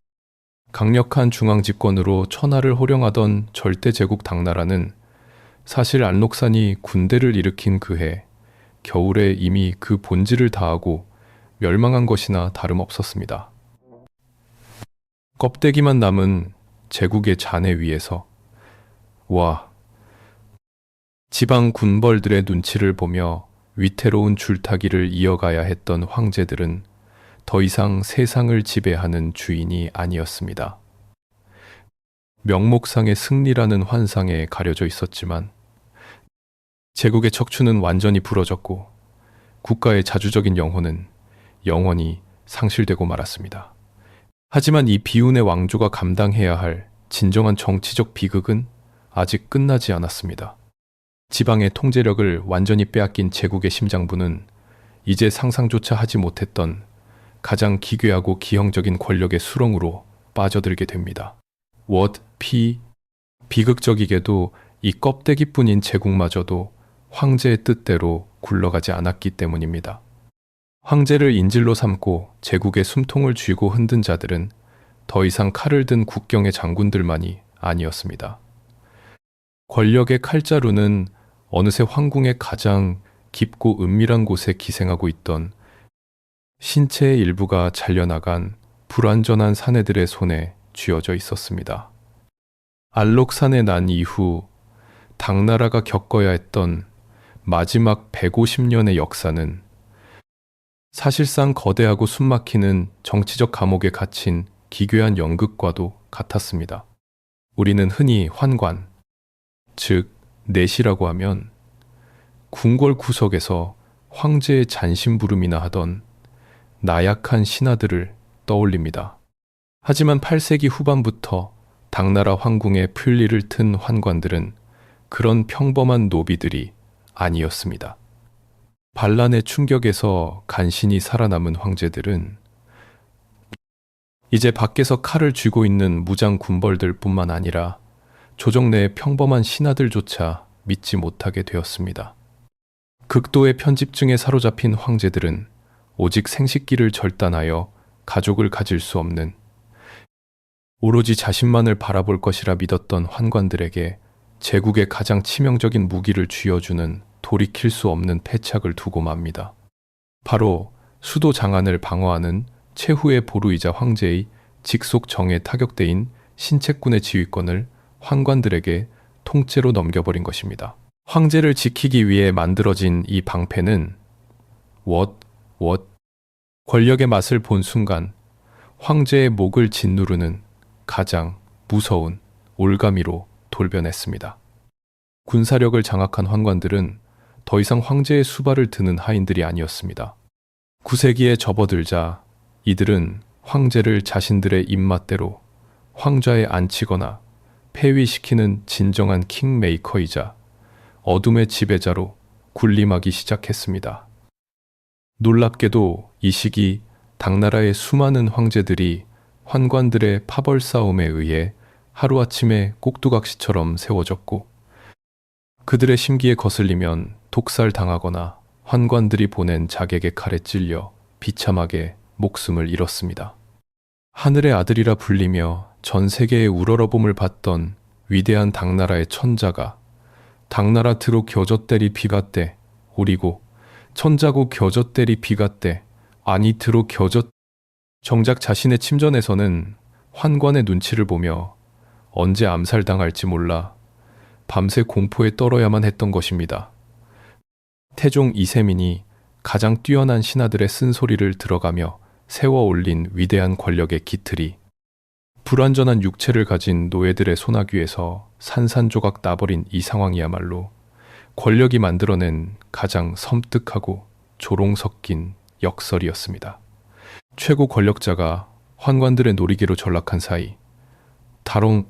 강력한 중앙 집권으로 천하를 호령하던 절대 제국 당나라는 사실 안록산이 군대를 일으킨 그해 겨울에 이미 그 본질을 다하고 멸망한 것이나 다름없었습니다. 껍데기만 남은 제국의 잔해 위에서 와, 지방 군벌들의 눈치를 보며 위태로운 줄타기를 이어가야 했던 황제들은 더 이상 세상을 지배하는 주인이 아니었습니다. 명목상의 승리라는 환상에 가려져 있었지만 제국의 척추는 완전히 부러졌고 국가의 자주적인 영혼은 영원히 상실되고 말았습니다. 하지만 이 비운의 왕조가 감당해야 할 진정한 정치적 비극은 아직 끝나지 않았습니다. 지방의 통제력을 완전히 빼앗긴 제국의 심장부는 이제 상상조차 하지 못했던 가장 기괴하고 기형적인 권력의 수렁으로 빠져들게 됩니다. 비극적이게도 이 껍데기뿐인 제국마저도 황제의 뜻대로 굴러가지 않았기 때문입니다. 황제를 인질로 삼고 제국의 숨통을 쥐고 흔든 자들은 더 이상 칼을 든 국경의 장군들만이 아니었습니다. 권력의 칼자루는 어느새 황궁의 가장 깊고 은밀한 곳에 기생하고 있던 신체의 일부가 잘려나간 불완전한 사내들의 손에 쥐어져 있었습니다. 알록산에 난 이후 당나라가 겪어야 했던 마지막 150년의 역사는 사실상 거대하고 숨막히는 정치적 감옥에 갇힌 기괴한 연극과도 같았습니다. 우리는 흔히 환관, 즉 내시라고 하면 궁궐 구석에서 황제의 잔심부름이나 하던 나약한 신하들을 떠올립니다. 하지만 8세기 후반부터 당나라 황궁의 풀리를 튼 환관들은 그런 평범한 노비들이 아니었습니다. 반란의 충격에서 간신히 살아남은 황제들은 이제 밖에서 칼을 쥐고 있는 무장 군벌들 뿐만 아니라 조정 내의 평범한 신하들조차 믿지 못하게 되었습니다. 극도의 편집증에 사로잡힌 황제들은 오직 생식기를 절단하여 가족을 가질 수 없는 오로지 자신만을 바라볼 것이라 믿었던 환관들에게 제국의 가장 치명적인 무기를 쥐어주는 돌이킬 수 없는 패착을 두고 맙니다. 바로 수도 장안을 방어하는 최후의 보루이자 황제의 직속 정예 타격대인 신책군의 지휘권을 환관들에게 통째로 넘겨버린 것입니다. 황제를 지키기 위해 만들어진 이 방패는 권력의 맛을 본 순간 황제의 목을 짓누르는 가장 무서운 올가미로 돌변했습니다. 군사력을 장악한 환관들은 더 이상 황제의 수발을 드는 하인들이 아니었습니다. 9세기에 접어들자 이들은 황제를 자신들의 입맛대로 황좌에 앉히거나 폐위시키는 진정한 킹메이커이자 어둠의 지배자로 군림하기 시작했습니다. 놀랍게도 이 시기 당나라의 수많은 황제들이 환관들의 파벌 싸움에 의해 하루아침에 꼭두각시처럼 세워졌고 그들의 심기에 거슬리면 독살당하거나 환관들이 보낸 자객의 칼에 찔려 비참하게 목숨을 잃었습니다. 하늘의 아들이라 불리며 전 세계의 우러러봄을 받던 위대한 당나라의 천자가 당나라 드로 겨젖대리 비갓대 오리고 천자고 겨젖대리 비갓대 아니 드로 겨젖 정작 자신의 침전에서는 환관의 눈치를 보며 언제 암살당할지 몰라 밤새 공포에 떨어야만 했던 것입니다. 태종 이세민이 가장 뛰어난 신하들의 쓴소리를 들어가며 세워 올린 위대한 권력의 기틀이 불완전한 육체를 가진 노예들의 소나귀에서 산산조각 나버린 이 상황이야말로 권력이 만들어낸 가장 섬뜩하고 조롱 섞인 역설이었습니다. 최고 권력자가 환관들의 놀이개로 전락한 사이 다롱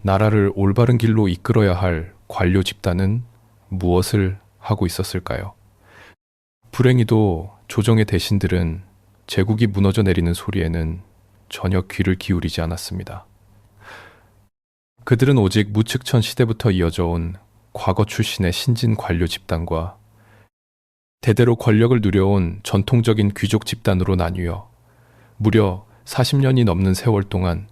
나라를 올바른 길로 이끌어야 할 관료 집단은 무엇을 하고 있었을까요? 불행히도 조정의 대신들은 제국이 무너져 내리는 소리에는 전혀 귀를 기울이지 않았습니다. 그들은 오직 무측천 시대부터 이어져 온 과거 출신의 신진 관료 집단과 대대로 권력을 누려온 전통적인 귀족 집단으로 나뉘어 무려 40년이 넘는 세월 동안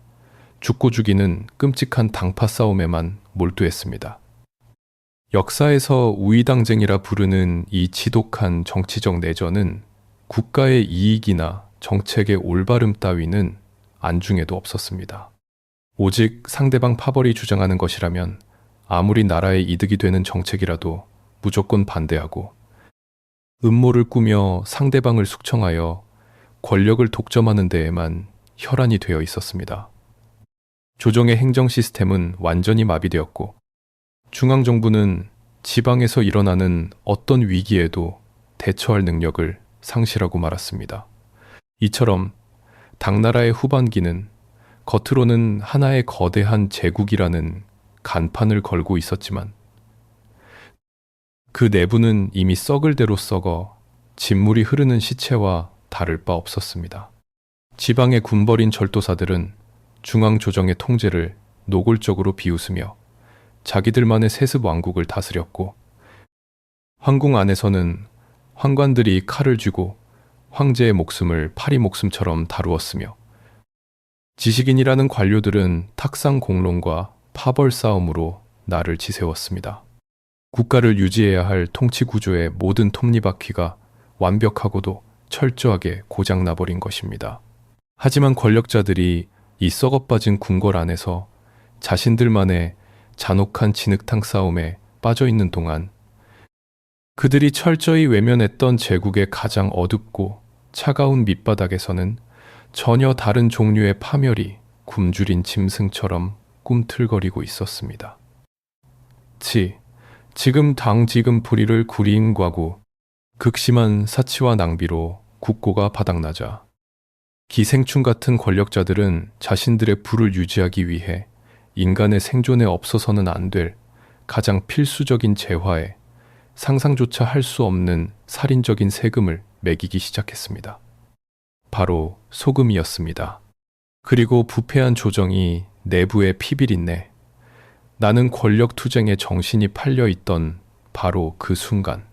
죽고 죽이는 끔찍한 당파 싸움에만 몰두했습니다. 역사에서 우위당쟁이라 부르는 이 지독한 정치적 내전은 국가의 이익이나 정책의 올바름 따위는 안중에도 없었습니다. 오직 상대방 파벌이 주장하는 것이라면 아무리 나라의 이득이 되는 정책이라도 무조건 반대하고 음모를 꾸며 상대방을 숙청하여 권력을 독점하는 데에만 혈안이 되어 있었습니다. 조정의 행정 시스템은 완전히 마비되었고 중앙정부는 지방에서 일어나는 어떤 위기에도 대처할 능력을 상실하고 말았습니다. 이처럼 당나라의 후반기는 겉으로는 하나의 거대한 제국이라는 간판을 걸고 있었지만 그 내부는 이미 썩을 대로 썩어 진물이 흐르는 시체와 다를 바 없었습니다. 지방의 군벌인 절도사들은 중앙조정의 통제를 노골적으로 비웃으며 자기들만의 세습 왕국을 다스렸고 황궁 안에서는 황관들이 칼을 쥐고 황제의 목숨을 파리 목숨처럼 다루었으며 지식인이라는 관료들은 탁상 공론과 파벌 싸움으로 나를 지새웠습니다. 국가를 유지해야 할 통치 구조의 모든 톱니바퀴가 완벽하고도 철저하게 고장나버린 것입니다. 하지만 권력자들이 이 썩어빠진 궁궐 안에서 자신들만의 잔혹한 진흙탕 싸움에 빠져있는 동안 그들이 철저히 외면했던 제국의 가장 어둡고 차가운 밑바닥에서는 전혀 다른 종류의 파멸이 굶주린 짐승처럼 꿈틀거리고 있었습니다. 지금 당지금 불의를 구리인과고 극심한 사치와 낭비로 국고가 바닥나자 기생충 같은 권력자들은 자신들의 부를 유지하기 위해 인간의 생존에 없어서는 안 될 가장 필수적인 재화에 상상조차 할 수 없는 살인적인 세금을 매기기 시작했습니다. 바로 소금이었습니다. 그리고 부패한 조정이 내부에 피비린내, 나는 권력 투쟁에 정신이 팔려 있던 바로 그 순간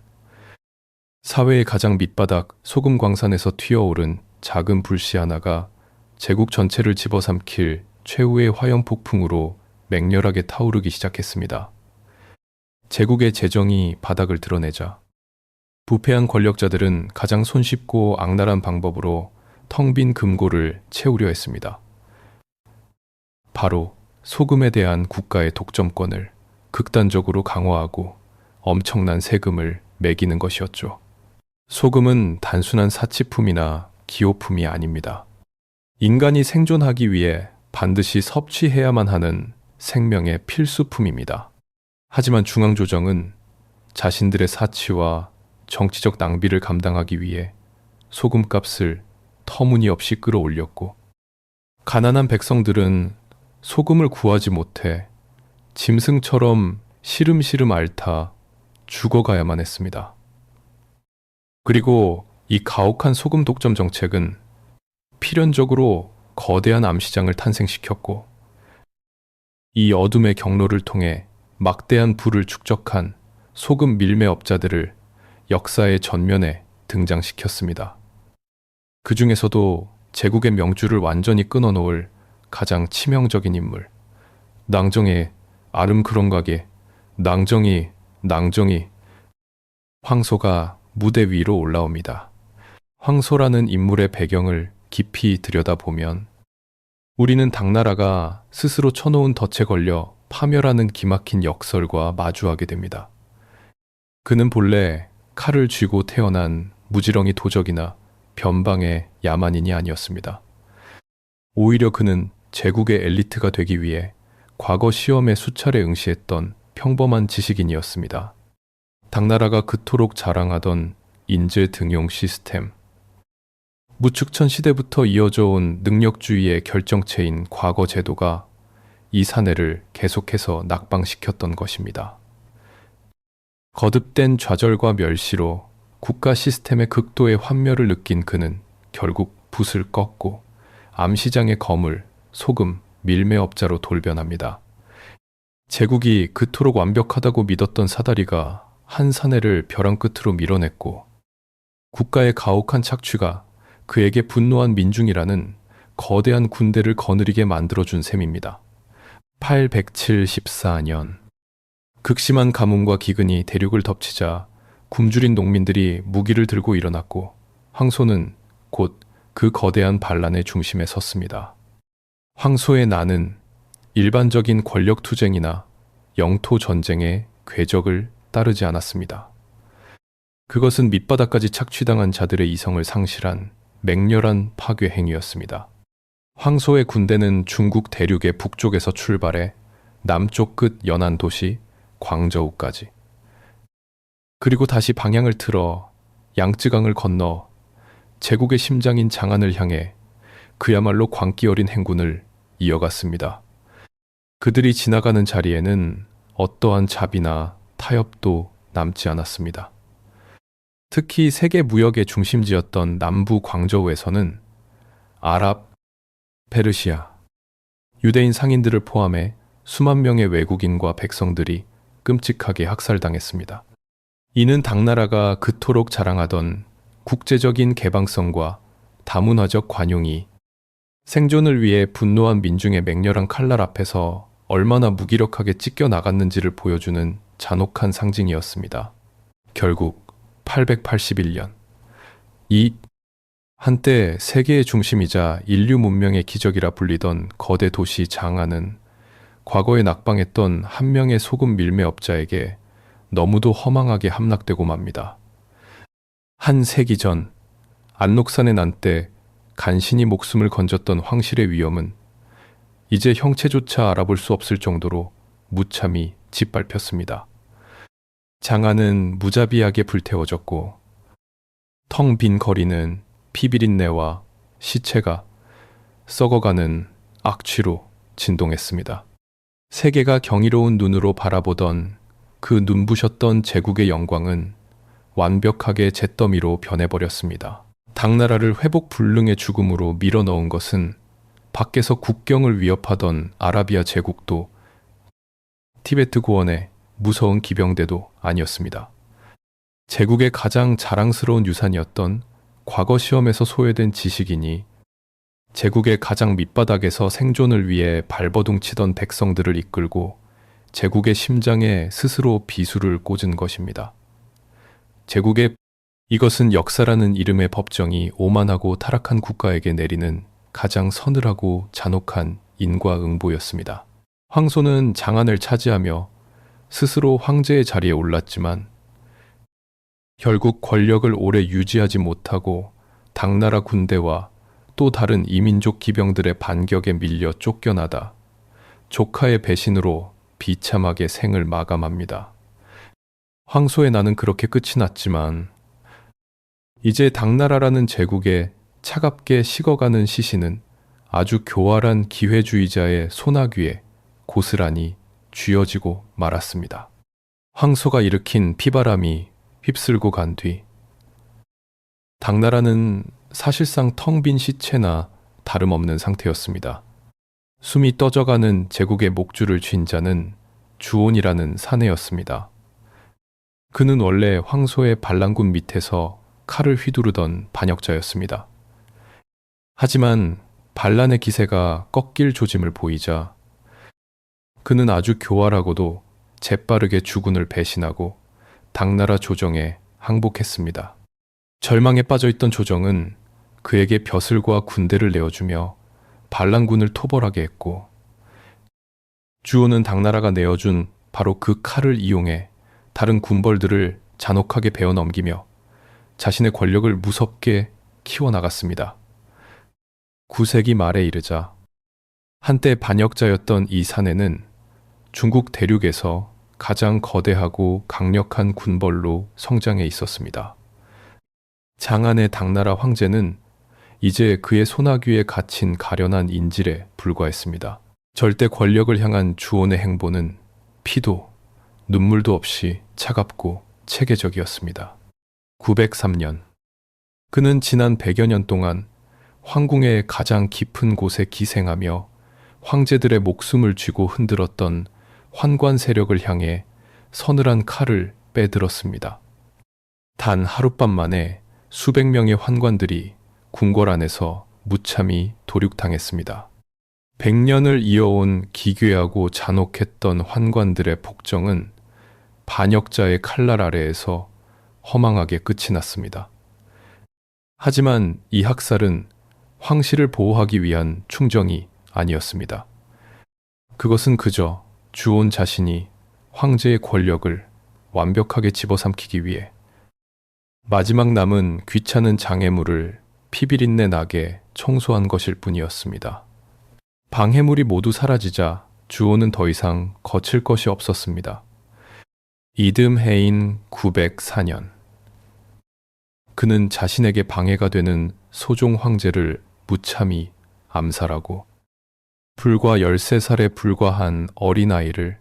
사회의 가장 밑바닥 소금 광산에서 튀어오른 작은 불씨 하나가 제국 전체를 집어삼킬 최후의 화염폭풍으로 맹렬하게 타오르기 시작했습니다. 제국의 재정이 바닥을 드러내자 부패한 권력자들은 가장 손쉽고 악랄한 방법으로 텅 빈 금고를 채우려 했습니다. 바로 소금에 대한 국가의 독점권을 극단적으로 강화하고 엄청난 세금을 매기는 것이었죠. 소금은 단순한 사치품이나 기호품이 아닙니다. 인간이 생존하기 위해 반드시 섭취해야만 하는 생명의 필수품입니다. 하지만 중앙조정은 자신들의 사치와 정치적 낭비를 감당하기 위해 소금값을 터무니없이 끌어올렸고 가난한 백성들은 소금을 구하지 못해 짐승처럼 시름시름 앓다 죽어가야만 했습니다. 그리고 이 가혹한 소금 독점 정책은 필연적으로 거대한 암시장을 탄생시켰고 이 어둠의 경로를 통해 막대한 부를 축적한 소금 밀매업자들을 역사의 전면에 등장시켰습니다. 그 중에서도 제국의 명주를 완전히 끊어놓을 가장 치명적인 인물, 낭정의 아름그런가게 낭정이 황소가 무대 위로 올라옵니다. 황소라는 인물의 배경을 깊이 들여다보면 우리는 당나라가 스스로 쳐놓은 덫에 걸려 파멸하는 기막힌 역설과 마주하게 됩니다. 그는 본래 칼을 쥐고 태어난 무지렁이 도적이나 변방의 야만인이 아니었습니다. 오히려 그는 제국의 엘리트가 되기 위해 과거 시험에 수차례 응시했던 평범한 지식인이었습니다. 당나라가 그토록 자랑하던 인재 등용 시스템, 무축천 시대부터 이어져 온 능력주의의 결정체인 과거 제도가 이 사내를 계속해서 낙방시켰던 것입니다. 거듭된 좌절과 멸시로 국가 시스템의 극도의 환멸을 느낀 그는 결국 붓을 꺾고 암시장의 거물, 소금, 밀매업자로 돌변합니다. 제국이 그토록 완벽하다고 믿었던 사다리가 한 사내를 벼랑 끝으로 밀어냈고 국가의 가혹한 착취가 그에게 분노한 민중이라는 거대한 군대를 거느리게 만들어준 셈입니다. 874년 극심한 가뭄과 기근이 대륙을 덮치자 굶주린 농민들이 무기를 들고 일어났고 황소는 곧 그 거대한 반란의 중심에 섰습니다. 황소의 난은 일반적인 권력 투쟁이나 영토 전쟁의 궤적을 따르지 않았습니다. 그것은 밑바닥까지 착취당한 자들의 이성을 상실한 맹렬한 파괴 행위였습니다. 황소의 군대는 중국 대륙의 북쪽에서 출발해 남쪽 끝 연안 도시 광저우까지, 그리고 다시 방향을 틀어 양쯔강을 건너 제국의 심장인 장안을 향해 그야말로 광기 어린 행군을 이어갔습니다. 그들이 지나가는 자리에는 어떠한 잡이나 타협도 남지 않았습니다. 특히 세계 무역의 중심지였던 남부 광저우에서는 아랍, 페르시아, 유대인 상인들을 포함해 수만 명의 외국인과 백성들이 끔찍하게 학살당했습니다. 이는 당나라가 그토록 자랑하던 국제적인 개방성과 다문화적 관용이 생존을 위해 분노한 민중의 맹렬한 칼날 앞에서 얼마나 무기력하게 찢겨 나갔는지를 보여주는 잔혹한 상징이었습니다. 결국 881년, 이 한때 세계의 중심이자 인류 문명의 기적이라 불리던 거대 도시 장안은 과거에 낙방했던 한 명의 소금 밀매업자에게 너무도 허망하게 함락되고 맙니다. 한 세기 전 안록산의 난때 간신히 목숨을 건졌던 황실의 위엄은 이제 형체조차 알아볼 수 없을 정도로 무참히 짓밟혔습니다. 장안은 무자비하게 불태워졌고 텅 빈 거리는 피비린내와 시체가 썩어가는 악취로 진동했습니다. 세계가 경이로운 눈으로 바라보던 그 눈부셨던 제국의 영광은 완벽하게 잿더미로 변해버렸습니다. 당나라를 회복 불능의 죽음으로 밀어넣은 것은 밖에서 국경을 위협하던 아라비아 제국도 티베트 고원의 무서운 기병대도 아니었습니다. 제국의 가장 자랑스러운 유산이었던 과거 시험에서 소외된 지식인이 제국의 가장 밑바닥에서 생존을 위해 발버둥 치던 백성들을 이끌고 제국의 심장에 스스로 비수를 꽂은 것입니다. 이것은 역사라는 이름의 법정이 오만하고 타락한 국가에게 내리는 가장 서늘하고 잔혹한 인과응보였습니다. 황소는 장안을 차지하며 스스로 황제의 자리에 올랐지만 결국 권력을 오래 유지하지 못하고 당나라 군대와 또 다른 이민족 기병들의 반격에 밀려 쫓겨나다 조카의 배신으로 비참하게 생을 마감합니다. 황소의 난은 그렇게 끝이 났지만 이제 당나라라는 제국에 차갑게 식어가는 시신은 아주 교활한 기회주의자의 소나귀에 고스란히 쥐어지고 말았습니다. 황소가 일으킨 피바람이 휩쓸고 간 뒤 당나라는 사실상 텅 빈 시체나 다름없는 상태였습니다. 숨이 떠져가는 제국의 목줄을 쥔 자는 주온이라는 사내였습니다. 그는 원래 황소의 반란군 밑에서 칼을 휘두르던 반역자였습니다. 하지만 반란의 기세가 꺾일 조짐을 보이자 그는 아주 교활하고도 재빠르게 주군을 배신하고 당나라 조정에 항복했습니다. 절망에 빠져있던 조정은 그에게 벼슬과 군대를 내어주며 반란군을 토벌하게 했고 주온은 당나라가 내어준 바로 그 칼을 이용해 다른 군벌들을 잔혹하게 베어 넘기며 자신의 권력을 무섭게 키워나갔습니다. 9세기 말에 이르자 한때 반역자였던 이 사내는 중국 대륙에서 가장 거대하고 강력한 군벌로 성장해 있었습니다. 장안의 당나라 황제는 이제 그의 소나귀에 갇힌 가련한 인질에 불과했습니다. 절대 권력을 향한 주온의 행보는 피도 눈물도 없이 차갑고 체계적이었습니다. 903년, 그는 지난 100여 년 동안 황궁의 가장 깊은 곳에 기생하며 황제들의 목숨을 쥐고 흔들었던 환관 세력을 향해 서늘한 칼을 빼들었습니다. 단 하룻밤 만에 수백 명의 환관들이 궁궐 안에서 무참히 도륙당했습니다. 100년을 이어온 기괴하고 잔혹했던 환관들의 폭정은 반역자의 칼날 아래에서 허망하게 끝이 났습니다. 하지만 이 학살은 황실을 보호하기 위한 충정이 아니었습니다. 그것은 그저 주온 자신이 황제의 권력을 완벽하게 집어삼키기 위해 마지막 남은 귀찮은 장애물을 피비린내 나게 청소한 것일 뿐이었습니다. 방해물이 모두 사라지자 주온은 더 이상 거칠 것이 없었습니다. 이듬해인 904년, 그는 자신에게 방해가 되는 소종 황제를 무참히 암살하고 불과 13살에 불과한 어린아이를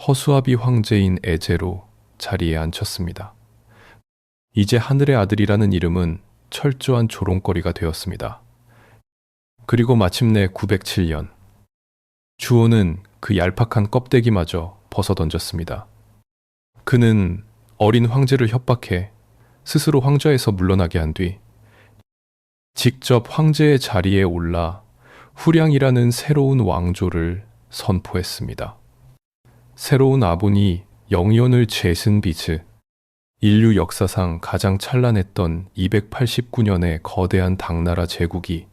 허수아비 황제인 에제로 자리에 앉혔습니다. 이제 하늘의 아들이라는 이름은 철저한 조롱거리가 되었습니다. 그리고 마침내 907년, 주온은 그 얄팍한 껍데기마저 벗어던졌습니다. 그는 어린 황제를 협박해 스스로 황좌에서 물러나게 한 뒤 직접 황제의 자리에 올라 후량이라는 새로운 왕조를 선포했습니다. 새로운 아본이 영연을 제슨 비즈, 인류 역사상 가장 찬란했던 289년의 거대한 당나라 제국이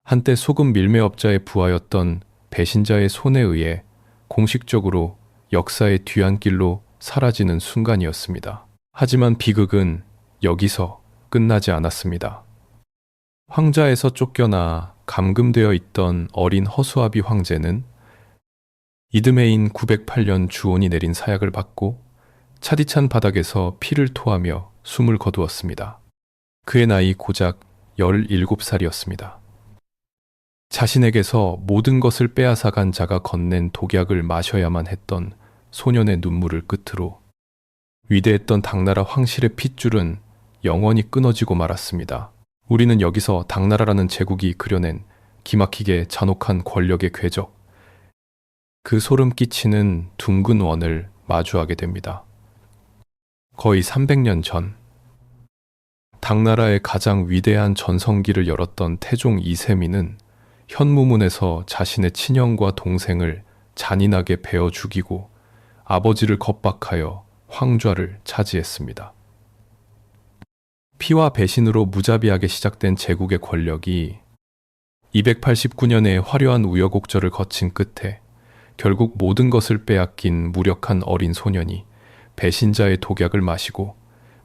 한때 소금 밀매업자의 부하였던 배신자의 손에 의해 공식적으로 역사의 뒤안길로 사라지는 순간이었습니다. 하지만 비극은 여기서 끝나지 않았습니다. 황자에서 쫓겨나 감금되어 있던 어린 허수아비 황제는 이듬해인 908년 주온이 내린 사약을 받고 차디찬 바닥에서 피를 토하며 숨을 거두었습니다. 그의 나이 고작 17살이었습니다. 자신에게서 모든 것을 빼앗아간 자가 건넨 독약을 마셔야만 했던 소년의 눈물을 끝으로 위대했던 당나라 황실의 핏줄은 영원히 끊어지고 말았습니다. 우리는 여기서 당나라라는 제국이 그려낸 기막히게 잔혹한 권력의 궤적, 그 소름 끼치는 둥근 원을 마주하게 됩니다. 거의 300년 전, 당나라의 가장 위대한 전성기를 열었던 태종 이세민은 현무문에서 자신의 친형과 동생을 잔인하게 베어 죽이고 아버지를 겁박하여 황좌를 차지했습니다. 피와 배신으로 무자비하게 시작된 제국의 권력이 289년의 화려한 우여곡절을 거친 끝에 결국 모든 것을 빼앗긴 무력한 어린 소년이 배신자의 독약을 마시고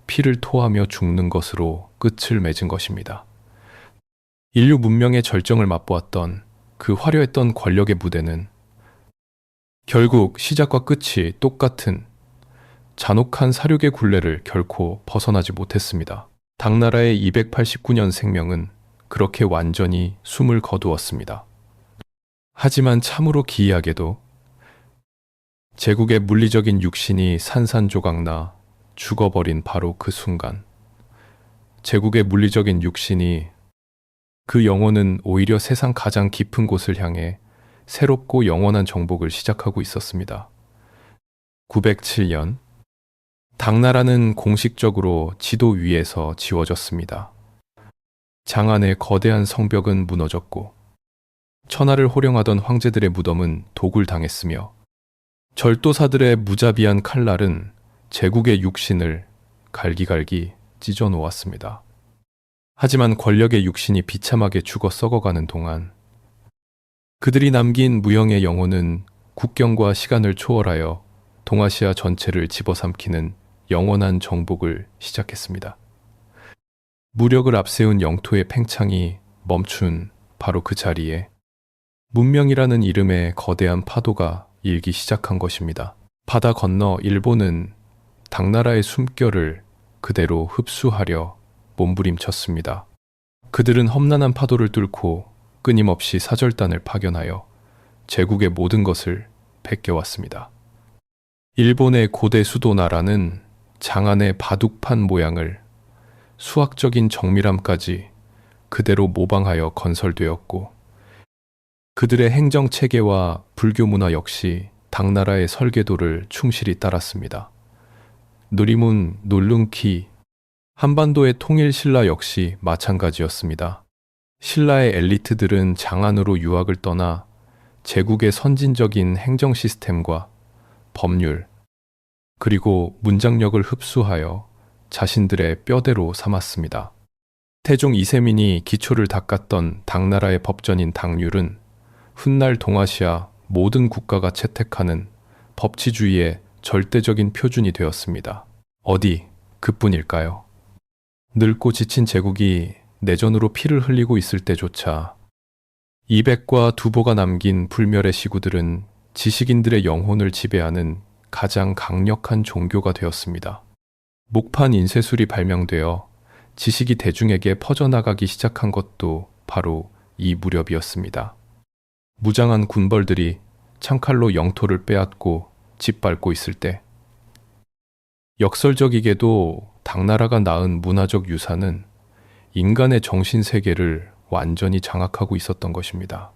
피를 토하며 죽는 것으로 끝을 맺은 것입니다. 인류 문명의 절정을 맛보았던 그 화려했던 권력의 무대는 결국 시작과 끝이 똑같은 잔혹한 사륙의 굴레를 결코 벗어나지 못했습니다. 당나라의 289년 생명은 그렇게 완전히 숨을 거두었습니다. 하지만 참으로 기이하게도 제국의 물리적인 육신이 산산조각나 죽어버린 바로 그 순간, 제국의 물리적인 육신이 그 영혼은 오히려 세상 가장 깊은 곳을 향해 새롭고 영원한 정복을 시작하고 있었습니다. 907년, 당나라는 공식적으로 지도 위에서 지워졌습니다. 장안의 거대한 성벽은 무너졌고 천하를 호령하던 황제들의 무덤은 독을 당했으며 절도사들의 무자비한 칼날은 제국의 육신을 갈기갈기 찢어 놓았습니다. 하지만 권력의 육신이 비참하게 죽어 썩어가는 동안 그들이 남긴 무형의 영혼은 국경과 시간을 초월하여 동아시아 전체를 집어삼키는 영원한 정복을 시작했습니다. 무력을 앞세운 영토의 팽창이 멈춘 바로 그 자리에 문명이라는 이름의 거대한 파도가 일기 시작한 것입니다. 바다 건너 일본은 당나라의 숨결을 그대로 흡수하려 몸부림쳤습니다. 그들은 험난한 파도를 뚫고 끊임없이 사절단을 파견하여 제국의 모든 것을 베껴왔습니다. 일본의 고대 수도 나라는 장안의 바둑판 모양을 수학적인 정밀함까지 그대로 모방하여 건설되었고 그들의 행정 체계와 불교 문화 역시 당나라의 설계도를 충실히 따랐습니다. 누리문, 놀룽키, 한반도의 통일 신라 역시 마찬가지였습니다. 신라의 엘리트들은 장안으로 유학을 떠나 제국의 선진적인 행정 시스템과 법률, 그리고 문장력을 흡수하여 자신들의 뼈대로 삼았습니다. 태종 이세민이 기초를 닦았던 당나라의 법전인 당률은 훗날 동아시아 모든 국가가 채택하는 법치주의의 절대적인 표준이 되었습니다. 어디 그뿐일까요? 늙고 지친 제국이 내전으로 피를 흘리고 있을 때조차 이백과 두보가 남긴 불멸의 시구들은 지식인들의 영혼을 지배하는 가장 강력한 종교가 되었습니다. 목판 인쇄술이 발명되어 지식이 대중에게 퍼져나가기 시작한 것도 바로 이 무렵이었습니다. 무장한 군벌들이 창칼로 영토를 빼앗고 짓밟고 있을 때, 역설적이게도 당나라가 낳은 문화적 유산은 인간의 정신세계를 완전히 장악하고 있었던 것입니다.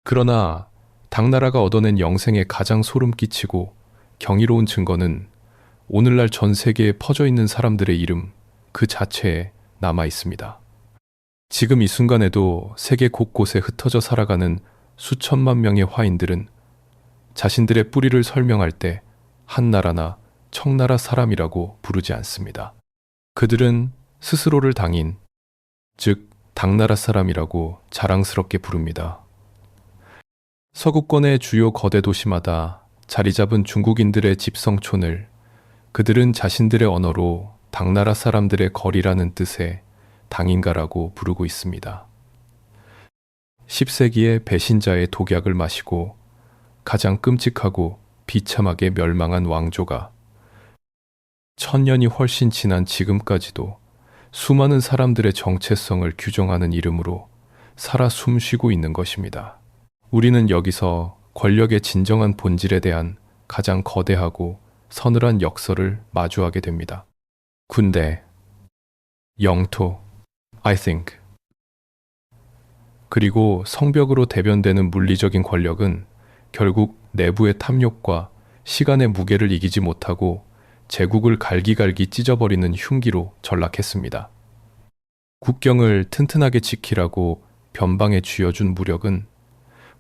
그러나 당나라가 얻어낸 영생에 가장 소름 끼치고 경이로운 증거는 오늘날 전 세계에 퍼져 있는 사람들의 이름 그 자체에 남아 있습니다. 지금 이 순간에도 세계 곳곳에 흩어져 살아가는 수천만 명의 화인들은 자신들의 뿌리를 설명할 때 한나라나 청나라 사람이라고 부르지 않습니다. 그들은 스스로를 당인, 즉 당나라 사람이라고 자랑스럽게 부릅니다. 서구권의 주요 거대 도시마다 자리 잡은 중국인들의 집성촌을 그들은 자신들의 언어로 당나라 사람들의 거리라는 뜻의 당인가라고 부르고 있습니다. 10세기의 배신자의 독약을 마시고 가장 끔찍하고 비참하게 멸망한 왕조가 1000년이 훨씬 지난 지금까지도 수많은 사람들의 정체성을 규정하는 이름으로 살아 숨쉬고 있는 것입니다. 우리는 여기서 권력의 진정한 본질에 대한 가장 거대하고 서늘한 역설을 마주하게 됩니다. 군대, 영토, I think. 그리고 성벽으로 대변되는 물리적인 권력은 결국 내부의 탐욕과 시간의 무게를 이기지 못하고 제국을 갈기갈기 찢어버리는 흉기로 전락했습니다. 국경을 튼튼하게 지키라고 변방에 쥐어준 무력은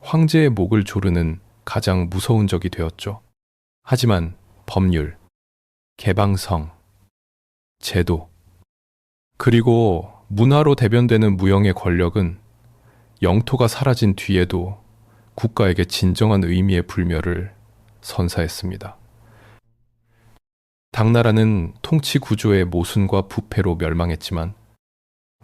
황제의 목을 조르는 가장 무서운 적이 되었죠. 하지만 법률, 개방성, 제도, 그리고 문화로 대변되는 무형의 권력은 영토가 사라진 뒤에도 국가에게 진정한 의미의 불멸을 선사했습니다. 당나라는 통치 구조의 모순과 부패로 멸망했지만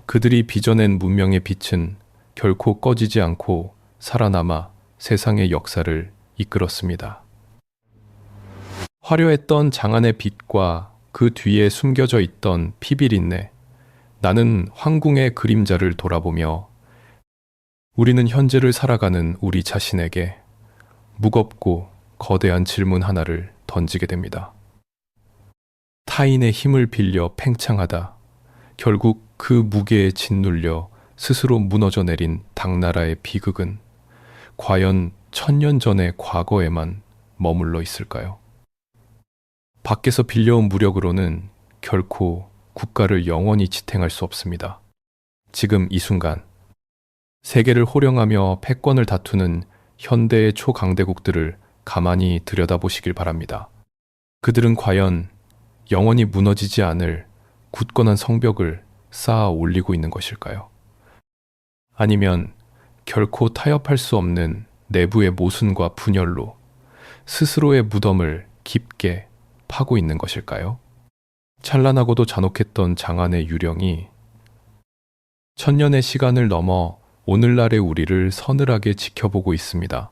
그들이 빚어낸 문명의 빛은 결코 꺼지지 않고 살아남아 세상의 역사를 이끌었습니다. 화려했던 장안의 빛과 그 뒤에 숨겨져 있던 피비린내, 나는 황궁의 그림자를 돌아보며 우리는 현재를 살아가는 우리 자신에게 무겁고 거대한 질문 하나를 던지게 됩니다. 타인의 힘을 빌려 팽창하다 결국 그 무게에 짓눌려 스스로 무너져 내린 당나라의 비극은 과연 1000년 전의 과거에만 머물러 있을까요? 밖에서 빌려온 무력으로는 결코 국가를 영원히 지탱할 수 없습니다. 지금 이 순간 세계를 호령하며 패권을 다투는 현대의 초강대국들을 가만히 들여다보시길 바랍니다. 그들은 과연 영원히 무너지지 않을 굳건한 성벽을 쌓아 올리고 있는 것일까요? 아니면 결코 타협할 수 없는 내부의 모순과 분열로 스스로의 무덤을 깊게 파고 있는 것일까요? 찬란하고도 잔혹했던 장안의 유령이 1000년의 시간을 넘어 오늘날의 우리를 서늘하게 지켜보고 있습니다.